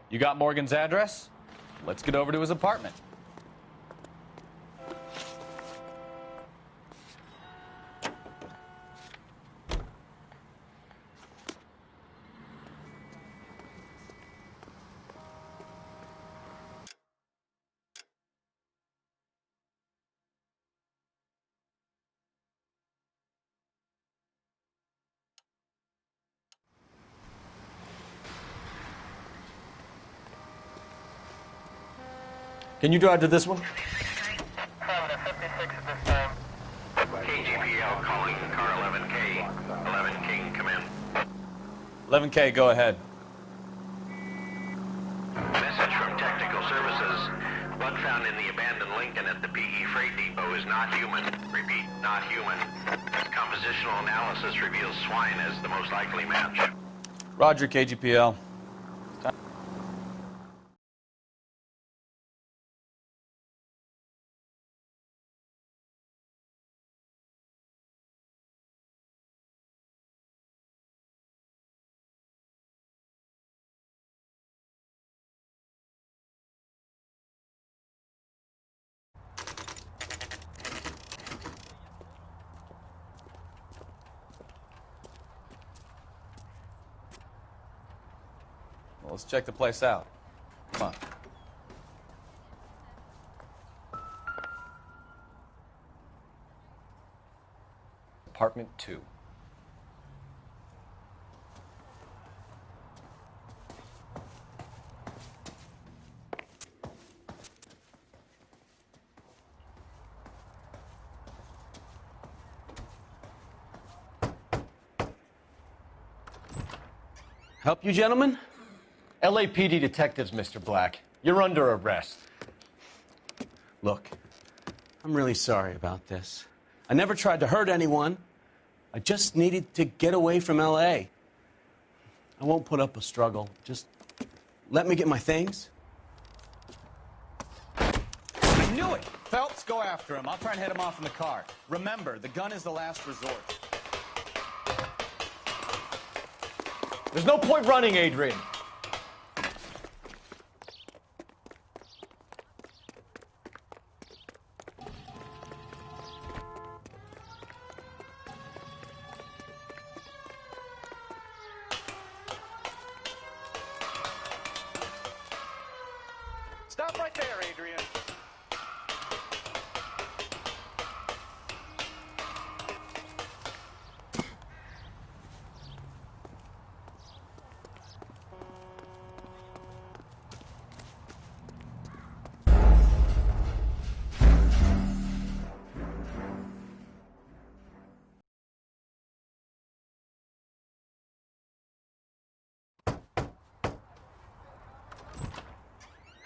You got Morgan's address? Let's get over to his apartment. Can you drive to this one? KGPL calling car 11K. 11 King, come in. 11K, go ahead. Message from Technical Services. Blood found in the abandoned Lincoln at the PE Freight Depot is not human. Repeat, not human. Compositional analysis reveals swine as the most likely match. Roger, KGPL. Well, let's check the place out. Come on. Apartment 2. Help you, gentlemen? LAPD detectives, Mr. Black. You're under arrest. Look, I'm really sorry about this. I never tried to hurt anyone. I just needed to get away from L.A. I won't put up a struggle. Just let me get my things. I knew it! Phelps, go after him. I'll try and head him off in the car. Remember, the gun is the last resort. There's no point running, Adrian. Stop right there, Adrian.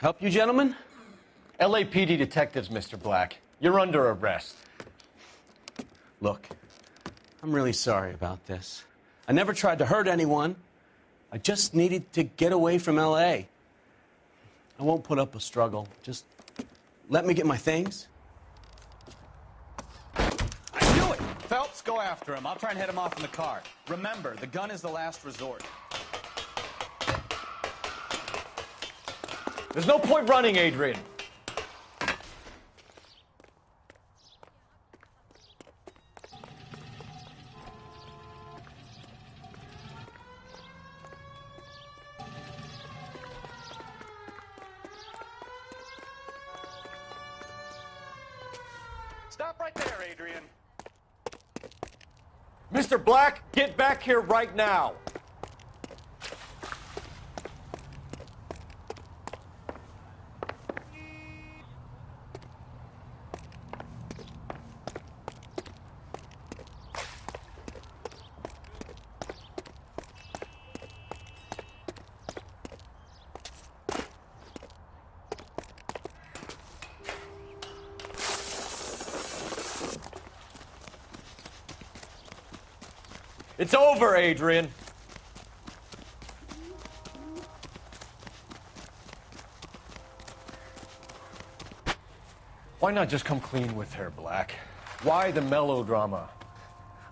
Help you, gentlemen? LAPD detectives, Mr. Black. You're under arrest. Look, I'm really sorry about this. I never tried to hurt anyone. I just needed to get away from L.A. I won't put up a struggle. Just let me get my things. I knew it! Phelps, go after him. I'll try and head him off in the car. Remember, the gun is the last resort. There's no point running, Adrian. Stop right there, Adrian. Mr. Black, get back here right now. It's over, Adrian. Why not just come clean with her, Black? Why the melodrama?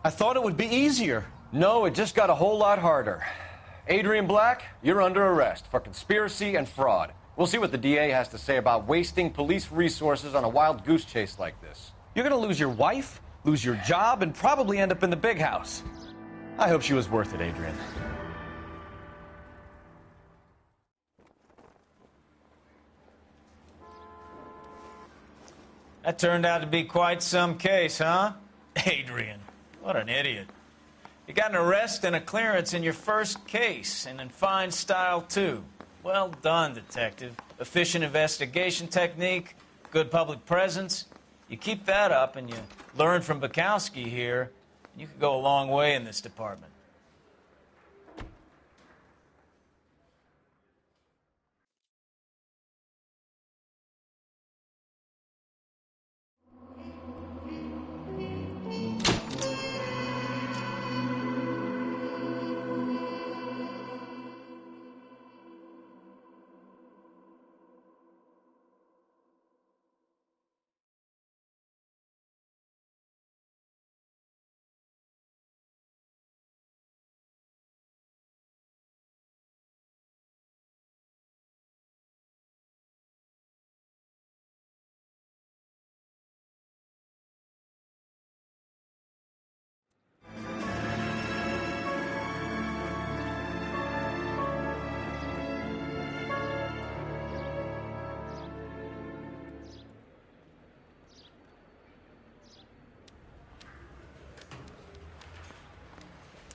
I thought it would be easier. No, it just got a whole lot harder. Adrian Black, you're under arrest for conspiracy and fraud. We'll see what the DA has to say about wasting police resources on a wild goose chase like this. You're gonna lose your wife, lose your job, and probably end up in the big house. I hope she was worth it, Adrian. That turned out to be quite some case, huh? Adrian, what an idiot. You got an arrest and a clearance in your first case, and in fine style, too. Well done, detective. Efficient investigation technique, good public presence. You keep that up and you learn from Bukowski here, you could go a long way in this department.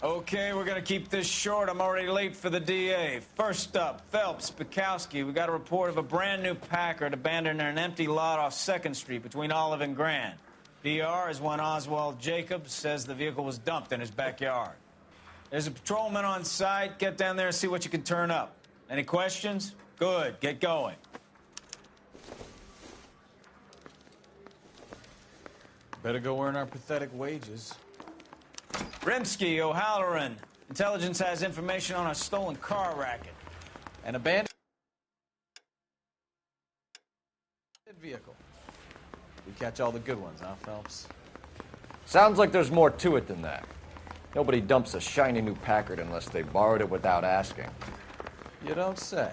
Okay, we're gonna keep this short. I'm already late for the DA. First up, Phelps, Bukowski. We got a report of a brand new Packard abandoned in an empty lot off 2nd Street between Olive and Grand. DR is one Oswald Jacobs says the vehicle was dumped in his backyard. There's a patrolman on site. Get down there and see what you can turn up. Any questions? Good, get going. Better go earn our pathetic wages. Rimsky, O'Halloran. Intelligence has information on a stolen car racket. An abandoned vehicle. We catch all the good ones, huh, Phelps? Sounds like there's more to it than that. Nobody dumps a shiny new Packard unless they borrowed it without asking. You don't say.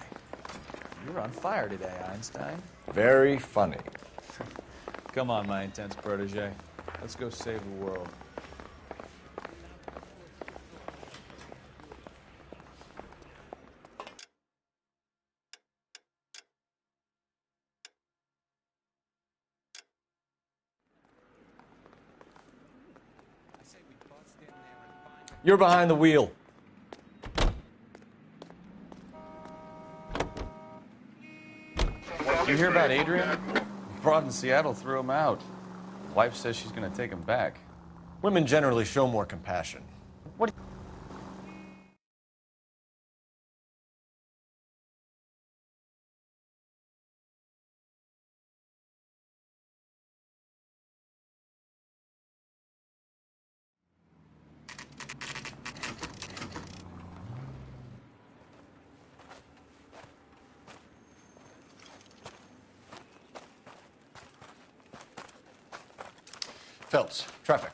You're on fire today, Einstein. Very funny. Come on, my intense protege. Let's go save the world. You're behind the wheel. You hear about Adrian? Broad in Seattle threw him out. Wife says she's going to take him back. Women generally show more compassion. What? Phelps, traffic.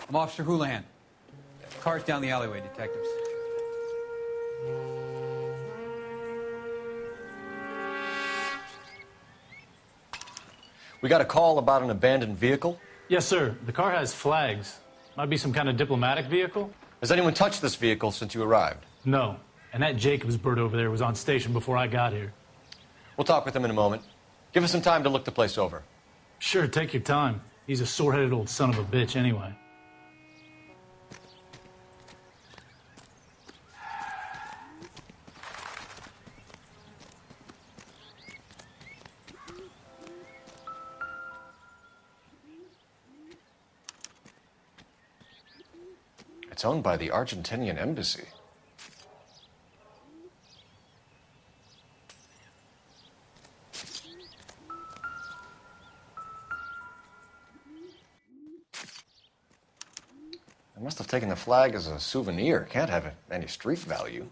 I'm Officer Houlihan. Car's down the alleyway, detectives. We got a call about an abandoned vehicle. Yes, sir. The car has flags. Might be some kind of diplomatic vehicle. Has anyone touched this vehicle since you arrived? No. And that Jacobs bird over there was on station before I got here. We'll talk with him in a moment. Give us some time to look the place over. Sure, take your time. He's a sore-headed old son of a bitch anyway. It's owned by the Argentinian embassy. They must have taken the flag as a souvenir. Can't have any street value.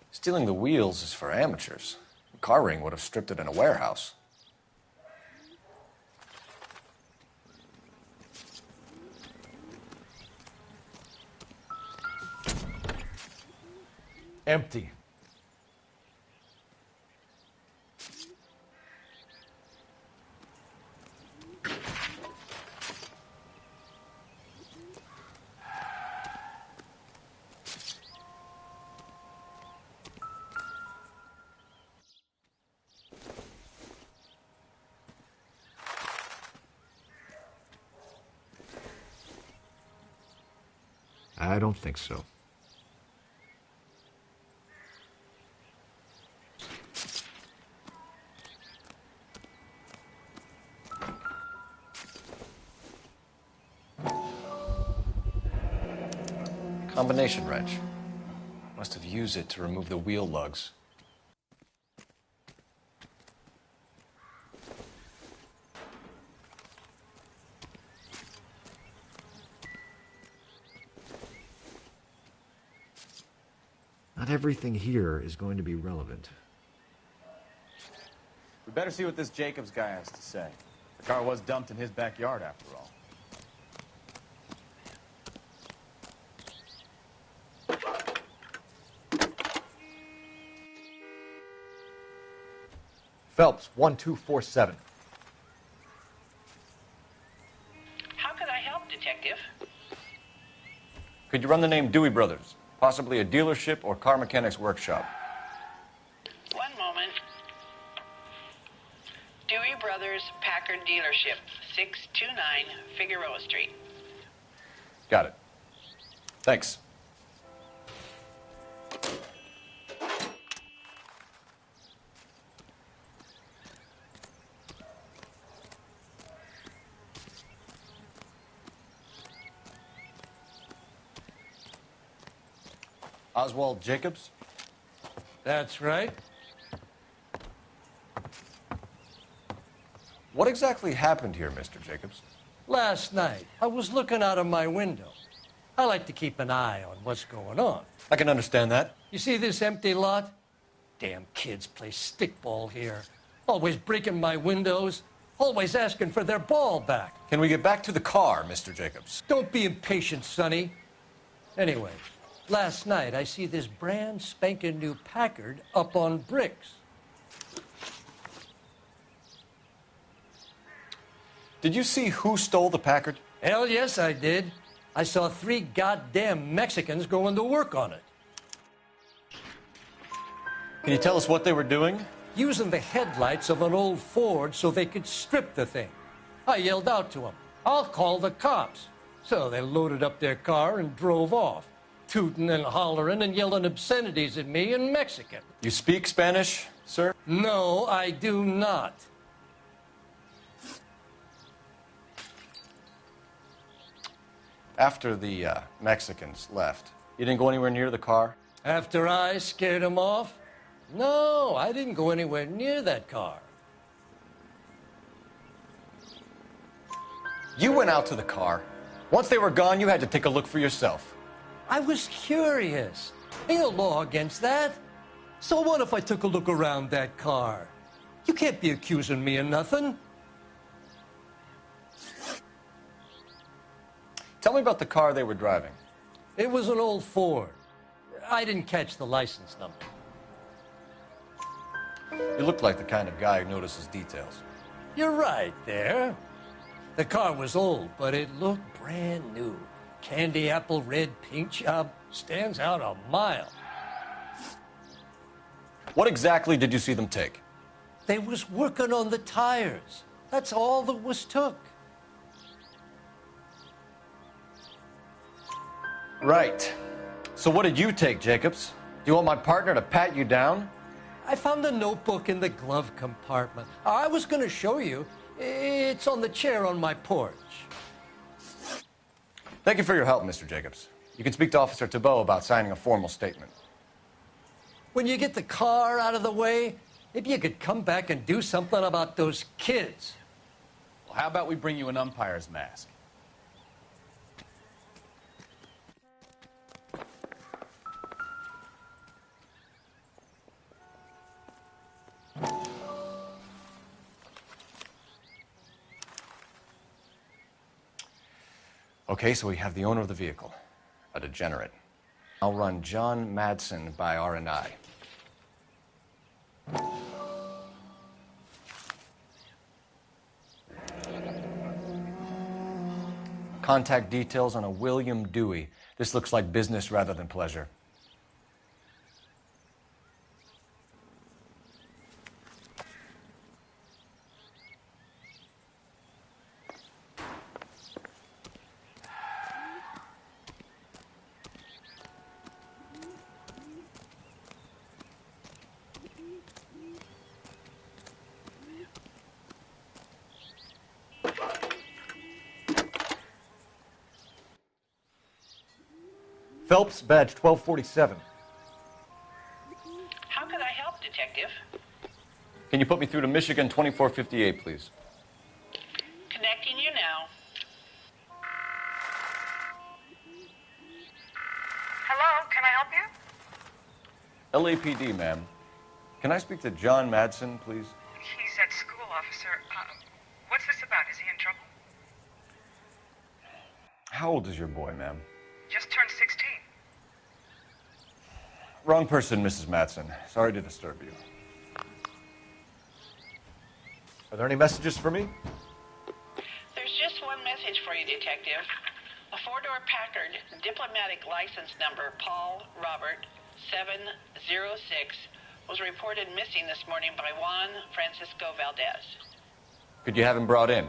Stealing the wheels is for amateurs. A car ring would have stripped it in a warehouse. Empty. I don't think so. Combination wrench. Must have used it to remove the wheel lugs. Not everything here is going to be relevant. We better see what this Jacobs guy has to say. The car was dumped in his backyard, after all. Phelps, 1247. How can I help, Detective? Could you run the name Dewey Brothers? Possibly a dealership or car mechanics workshop. One moment. Dewey Brothers Packard Dealership, 629 Figueroa Street. Got it. Thanks. Oswald Jacobs? That's right. What exactly happened here, Mr. Jacobs? Last night, I was looking out of my window. I like to keep an eye on what's going on. I can understand that. You see this empty lot? Damn kids play stickball here. Always breaking my windows. Always asking for their ball back. Can we get back to the car, Mr. Jacobs? Don't be impatient, Sonny. Anyway, last night I see this brand spanking new Packard up on bricks. Did you see who stole the Packard? Hell yes, I did. I saw 3 goddamn Mexicans going to work on it. Can you tell us what they were doing? Using the headlights of an old Ford so they could strip the thing. I yelled out to them, "I'll call the cops." So they loaded up their car and drove off, tooting and hollering and yelling obscenities at me in Mexican. You speak Spanish, sir? No, I do not. After the Mexicans left, you didn't go anywhere near the car? After I scared them off? No, I didn't go anywhere near that car. You went out to the car. Once they were gone, you had to take a look for yourself. I was curious. Ain't no law against that. So what if I took a look around that car? You can't be accusing me of nothing. Tell me about the car they were driving. It was an old Ford. I didn't catch the license number. You look like the kind of guy who notices details. You're right there. The car was old, but it looked brand new. Candy apple red paint job stands out a mile. What exactly did you see them take? They was working on the tires. That's all that was took. Right. So what did you take, Jacobs? Do you want my partner to pat you down? I found a notebook in the glove compartment. I was going to show you. It's on the chair on my porch. Thank you for your help, Mr. Jacobs. You can speak to Officer Thibault about signing a formal statement. When you get the car out of the way, maybe you could come back and do something about those kids. Well, how about we bring you an umpire's mask? Okay, so we have the owner of the vehicle, a degenerate. I'll run John Madsen by R&I. Contact details on a William Dewey. This looks like business rather than pleasure. Phelps, badge 1247. How can I help, Detective? Can you put me through to Michigan 2458, please? Connecting you now. Hello, can I help you? LAPD, ma'am. Can I speak to John Madsen, please? He's at school, officer. What's this about? Is he in trouble? How old is your boy, ma'am? Just turned 16. Wrong person, Mrs. Madsen. Sorry to disturb you. Are there any messages for me? There's just one message for you, Detective. A four-door Packard, diplomatic license number Paul Robert 706, was reported missing this morning by Juan Francisco Valdez. Could you have him brought in?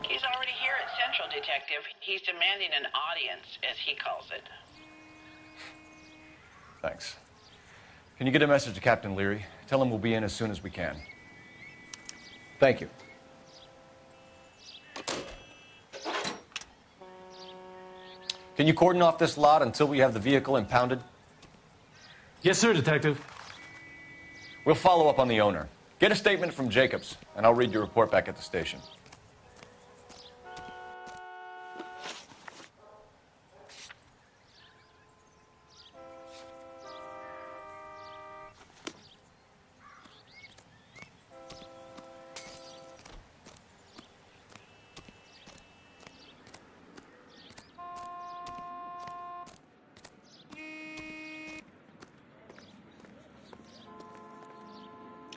He's already here at Central, Detective. He's demanding an audience, as he calls it. Thanks. Can you get a message to Captain Leary? Tell him we'll be in as soon as we can. Thank you. Can you cordon off this lot until we have the vehicle impounded? Yes, sir, Detective. We'll follow up on the owner. Get a statement from Jacobs, and I'll read your report back at the station.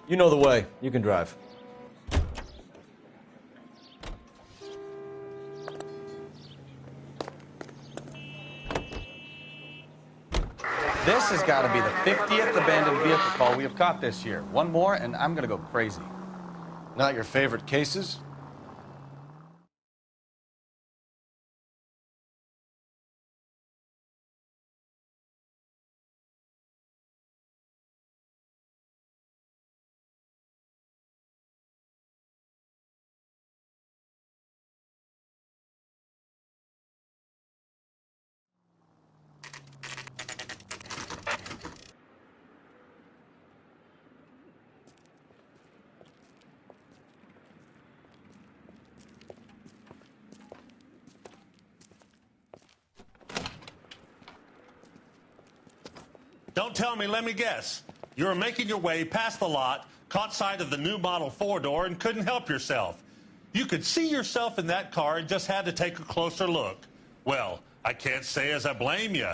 You know the way. You can drive. This has got to be the 50th abandoned vehicle call we have caught this year. One more, and I'm going to go crazy. Not your favorite cases? Don't tell me, let me guess. You were making your way past the lot, caught sight of the new model four-door, and couldn't help yourself. You could see yourself in that car and just had to take a closer look. Well, I can't say as I blame you.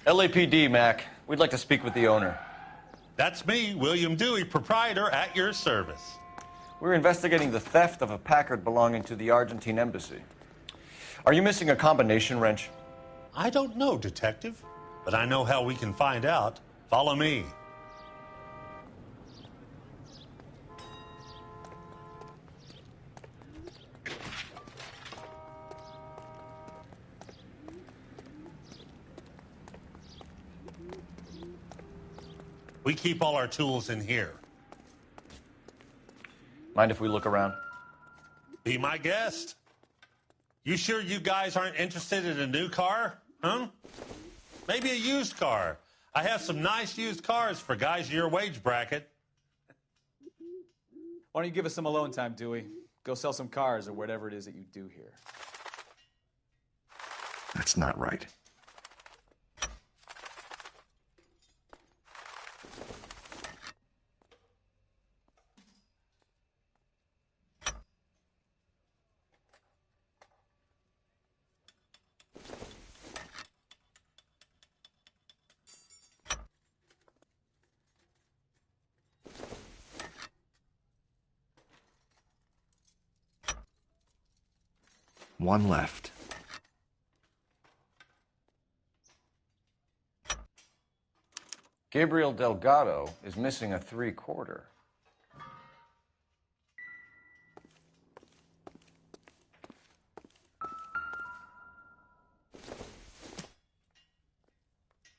LAPD, Mac. We'd like to speak with the owner. That's me, William Dewey, proprietor, at your service. We're investigating the theft of a Packard belonging to the Argentine embassy. Are you missing a combination wrench? I don't know, Detective, but I know how we can find out. Follow me. We keep all our tools in here. Mind if we look around? Be my guest. You sure you guys aren't interested in a new car? Huh? Maybe a used car. I have some nice used cars for guys in your wage bracket. Why don't you give us some alone time, Dewey? Go sell some cars or whatever it is that you do here. That's not right. One left. Gabriel Delgado is missing a 3/4.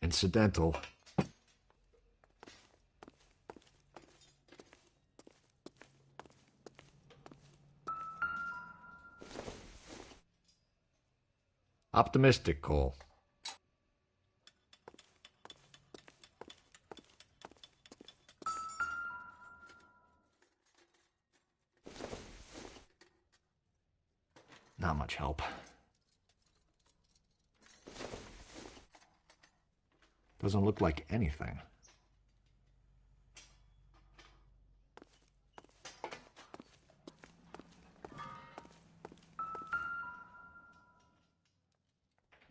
Incidental. Optimistic, Cole. Not much help. Doesn't look like anything.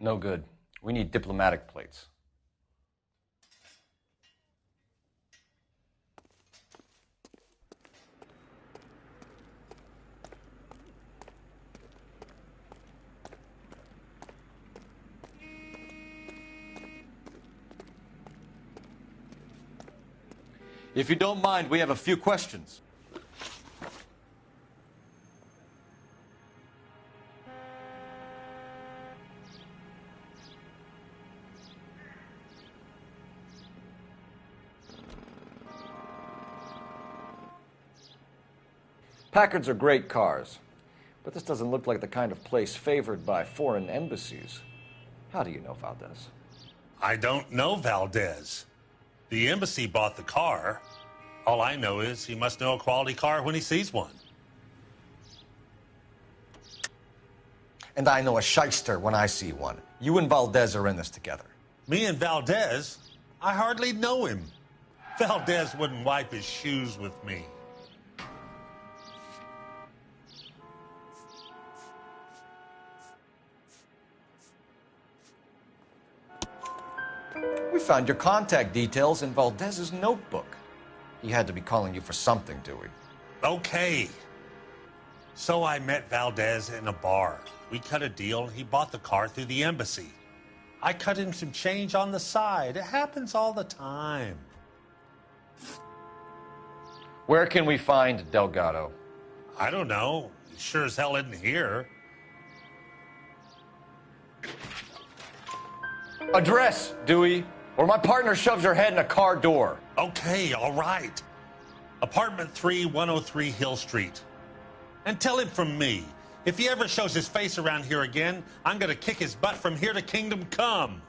No good. We need diplomatic plates. If you don't mind, we have a few questions. Packards are great cars, but this doesn't look like the kind of place favored by foreign embassies. How do you know Valdez? I don't know Valdez. The embassy bought the car. All I know is he must know a quality car when he sees one. And I know a shyster when I see one. You and Valdez are in this together. Me and Valdez? I hardly know him. Valdez wouldn't wipe his shoes with me. We found your contact details in Valdez's notebook. He had to be calling you for something, Dewey. Okay. So I met Valdez in a bar. We cut a deal, and he bought the car through the embassy. I cut him some change on the side. It happens all the time. Where can we find Delgado? I don't know. He sure as hell isn't here. Address, Dewey, or my partner shoves your head in a car door. Okay, all right. Apartment 3, 103 Hill Street. And tell him from me, if he ever shows his face around here again, I'm going to kick his butt from here to Kingdom Come.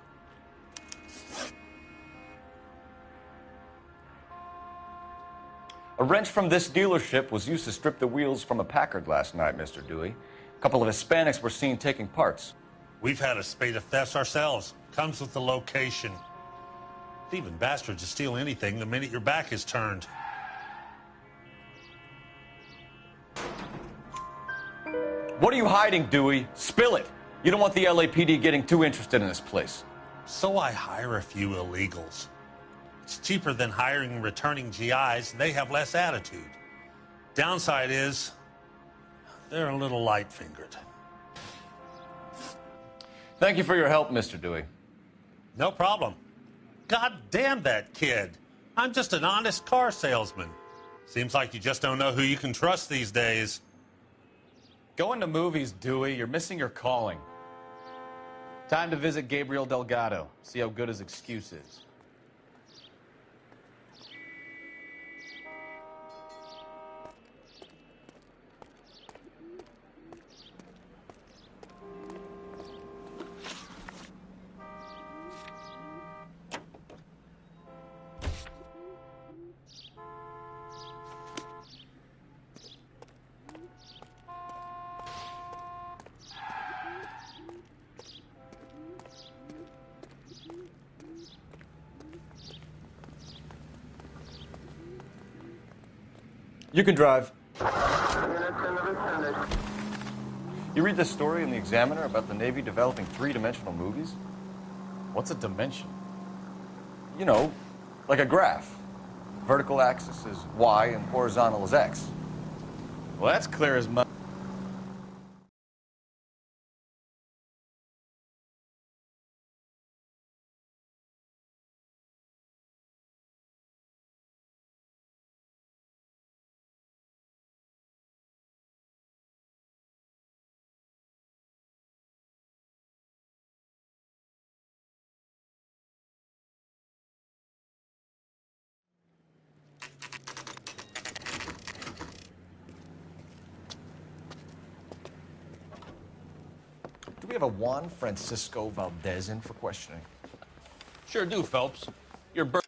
A wrench from this dealership was used to strip the wheels from a Packard last night, Mr. Dewey. A couple of Hispanics were seen taking parts. We've had a spate of thefts ourselves. Comes with the location. Thieving bastards to steal anything the minute your back is turned. What are you hiding, Dewey? Spill it. You don't want the LAPD getting too interested in this place. So I hire a few illegals. It's cheaper than hiring returning GIs, and they have less attitude. Downside is, they're a little light-fingered. Thank you for your help, Mr. Dewey. No problem. God damn that kid. I'm just an honest car salesman. Seems like you just don't know who you can trust these days. Going to movies, Dewey. You're missing your calling. Time to visit Gabriel Delgado. See how good his excuse is. You can drive. You read this story in the Examiner about the Navy developing three-dimensional movies? What's a dimension? You know, like a graph. Vertical axis is Y and horizontal is X. Well, that's clear as mud. Do we have a Juan Francisco Valdez in for questioning? Sure do, Phelps. Your birth.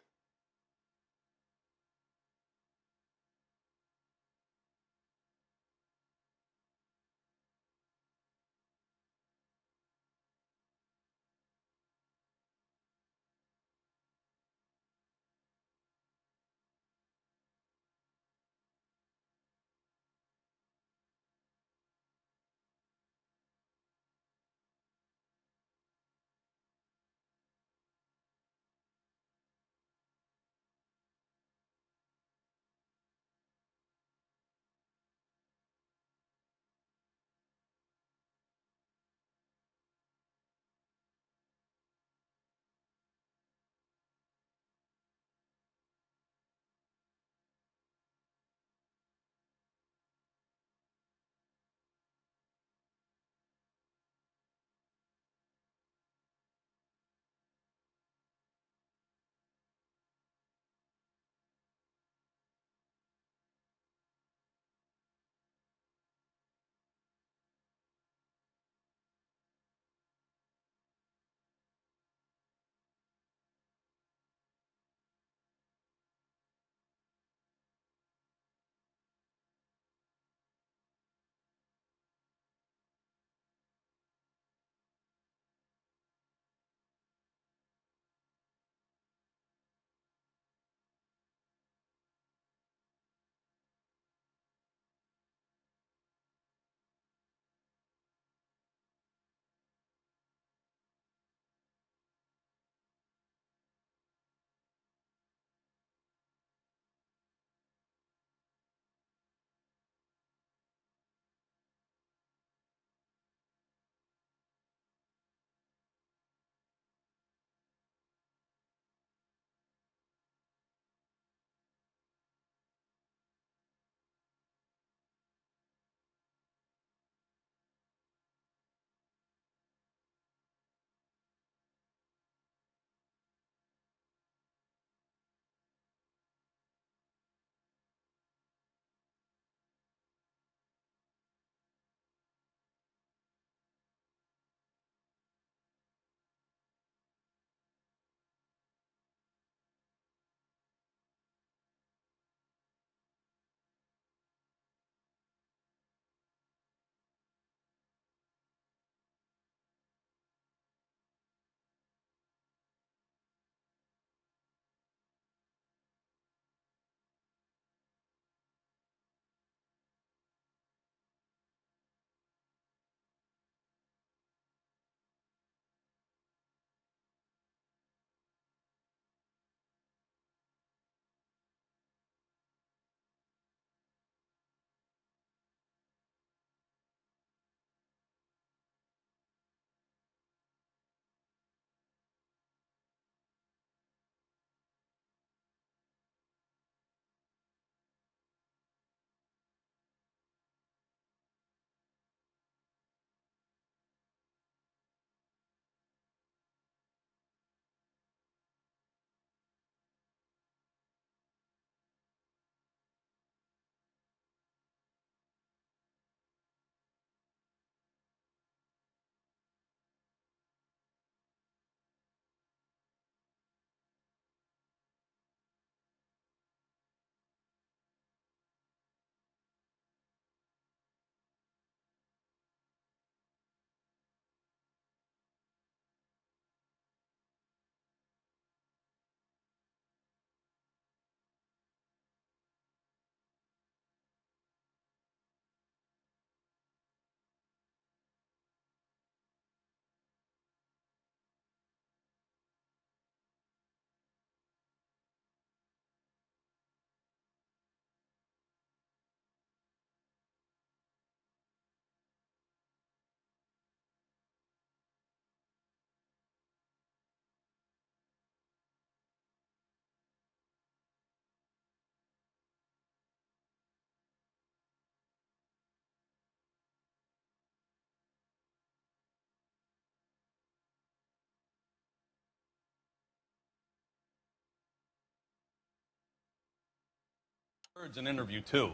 Bird's an interview, too.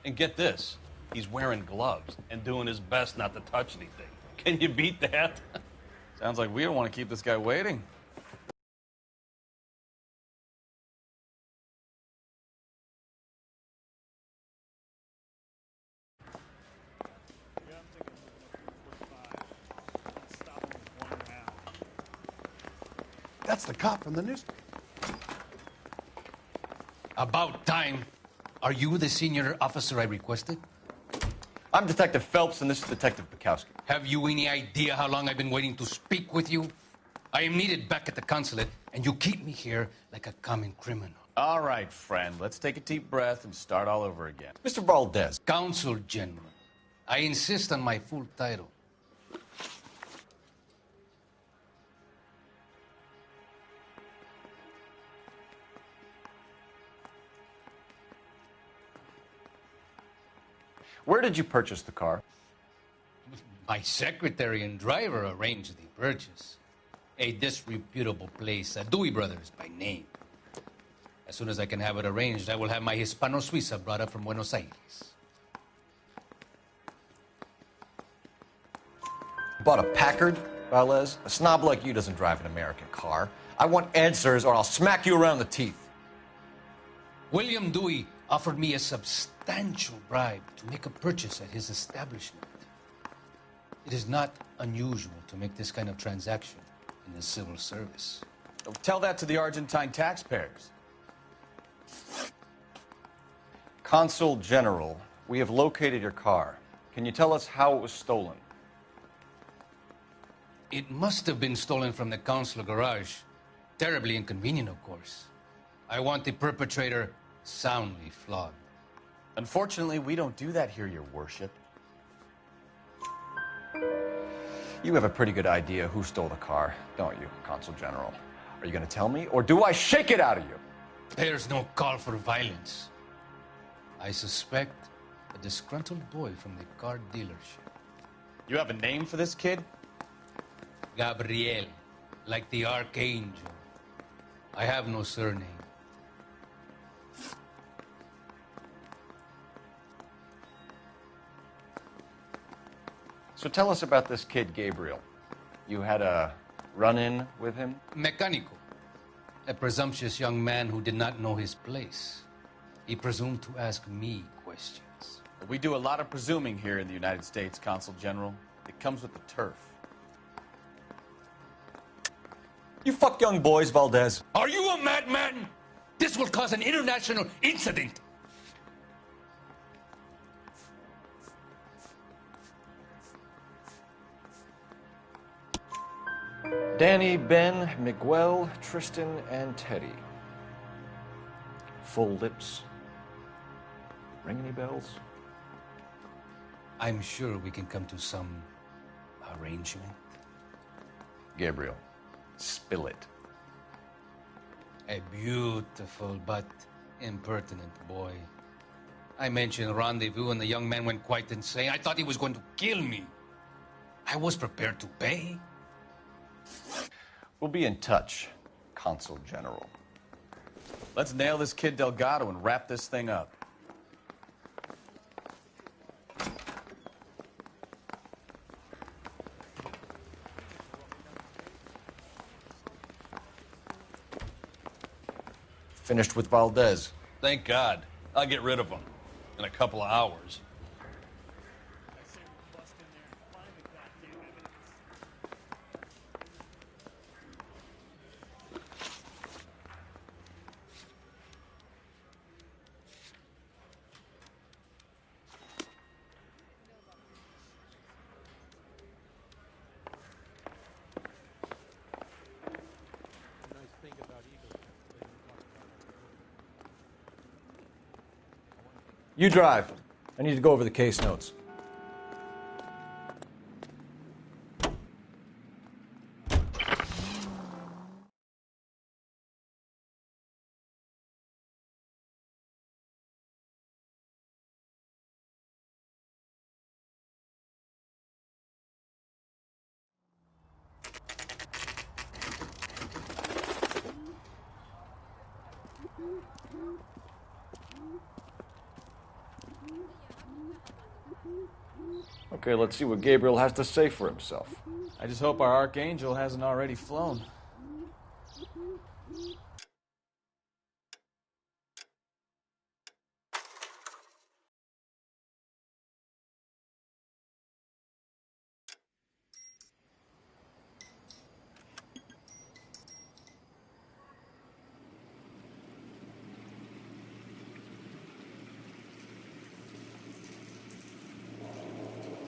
And get this, he's wearing gloves and doing his best not to touch anything. Can you beat that? Sounds like we don't want to keep this guy waiting. That's the cop from the news. About time. Are you the senior officer I requested? I'm Detective Phelps, and this is Detective Bukowski. Have you any idea how long I've been waiting to speak with you? I am needed back at the consulate, and you keep me here like a common criminal. All right, friend. Let's take a deep breath and start all over again. Mr. Valdez. Consul General. I insist on my full title. Where did you purchase the car? My secretary and driver arranged the purchase. A disreputable place, Dewey Brothers by name. As soon as I can have it arranged, I will have my Hispano Suiza brought up from Buenos Aires. Bought a Packard, Valdez? A snob like you doesn't drive an American car. I want answers or I'll smack you around the teeth. William Dewey offered me a substantial bribe to make a purchase at his establishment. It is not unusual to make this kind of transaction in the civil service. Tell that to the Argentine taxpayers. Consul General, we have located your car. Can you tell us how it was stolen? It must have been stolen from the consular garage. Terribly inconvenient, of course. I want the perpetrator soundly flogged. Unfortunately, we don't do that here, Your Worship. You have a pretty good idea who stole the car, don't you, Consul General? Are you going to tell me, or do I shake it out of you? There's no call for violence. I suspect a disgruntled boy from the car dealership. You have a name for this kid? Gabriel, like the archangel. I have no surname. So tell us about this kid, Gabriel. You had a run-in with him? Mecánico. A presumptuous young man who did not know his place. He presumed to ask me questions. We do a lot of presuming here in the United States, Consul General. It comes with the turf. You fuck young boys, Valdez. Are you a madman? This will cause an international incident. Danny, Ben, Miguel, Tristan, and Teddy. Full lips. Ring any bells? I'm sure we can come to some arrangement. Gabriel, spill it. A beautiful but impertinent boy. I mentioned rendezvous and the young man went quite insane. I thought he was going to kill me. I was prepared to pay. We'll be in touch, Consul General. Let's nail this kid Delgado and wrap this thing up. Finished with Valdez. Thank God. I'll get rid of him in a couple of hours. You drive. I need to go over the case notes. Okay, let's see what Gabriel has to say for himself. I just hope our archangel hasn't already flown.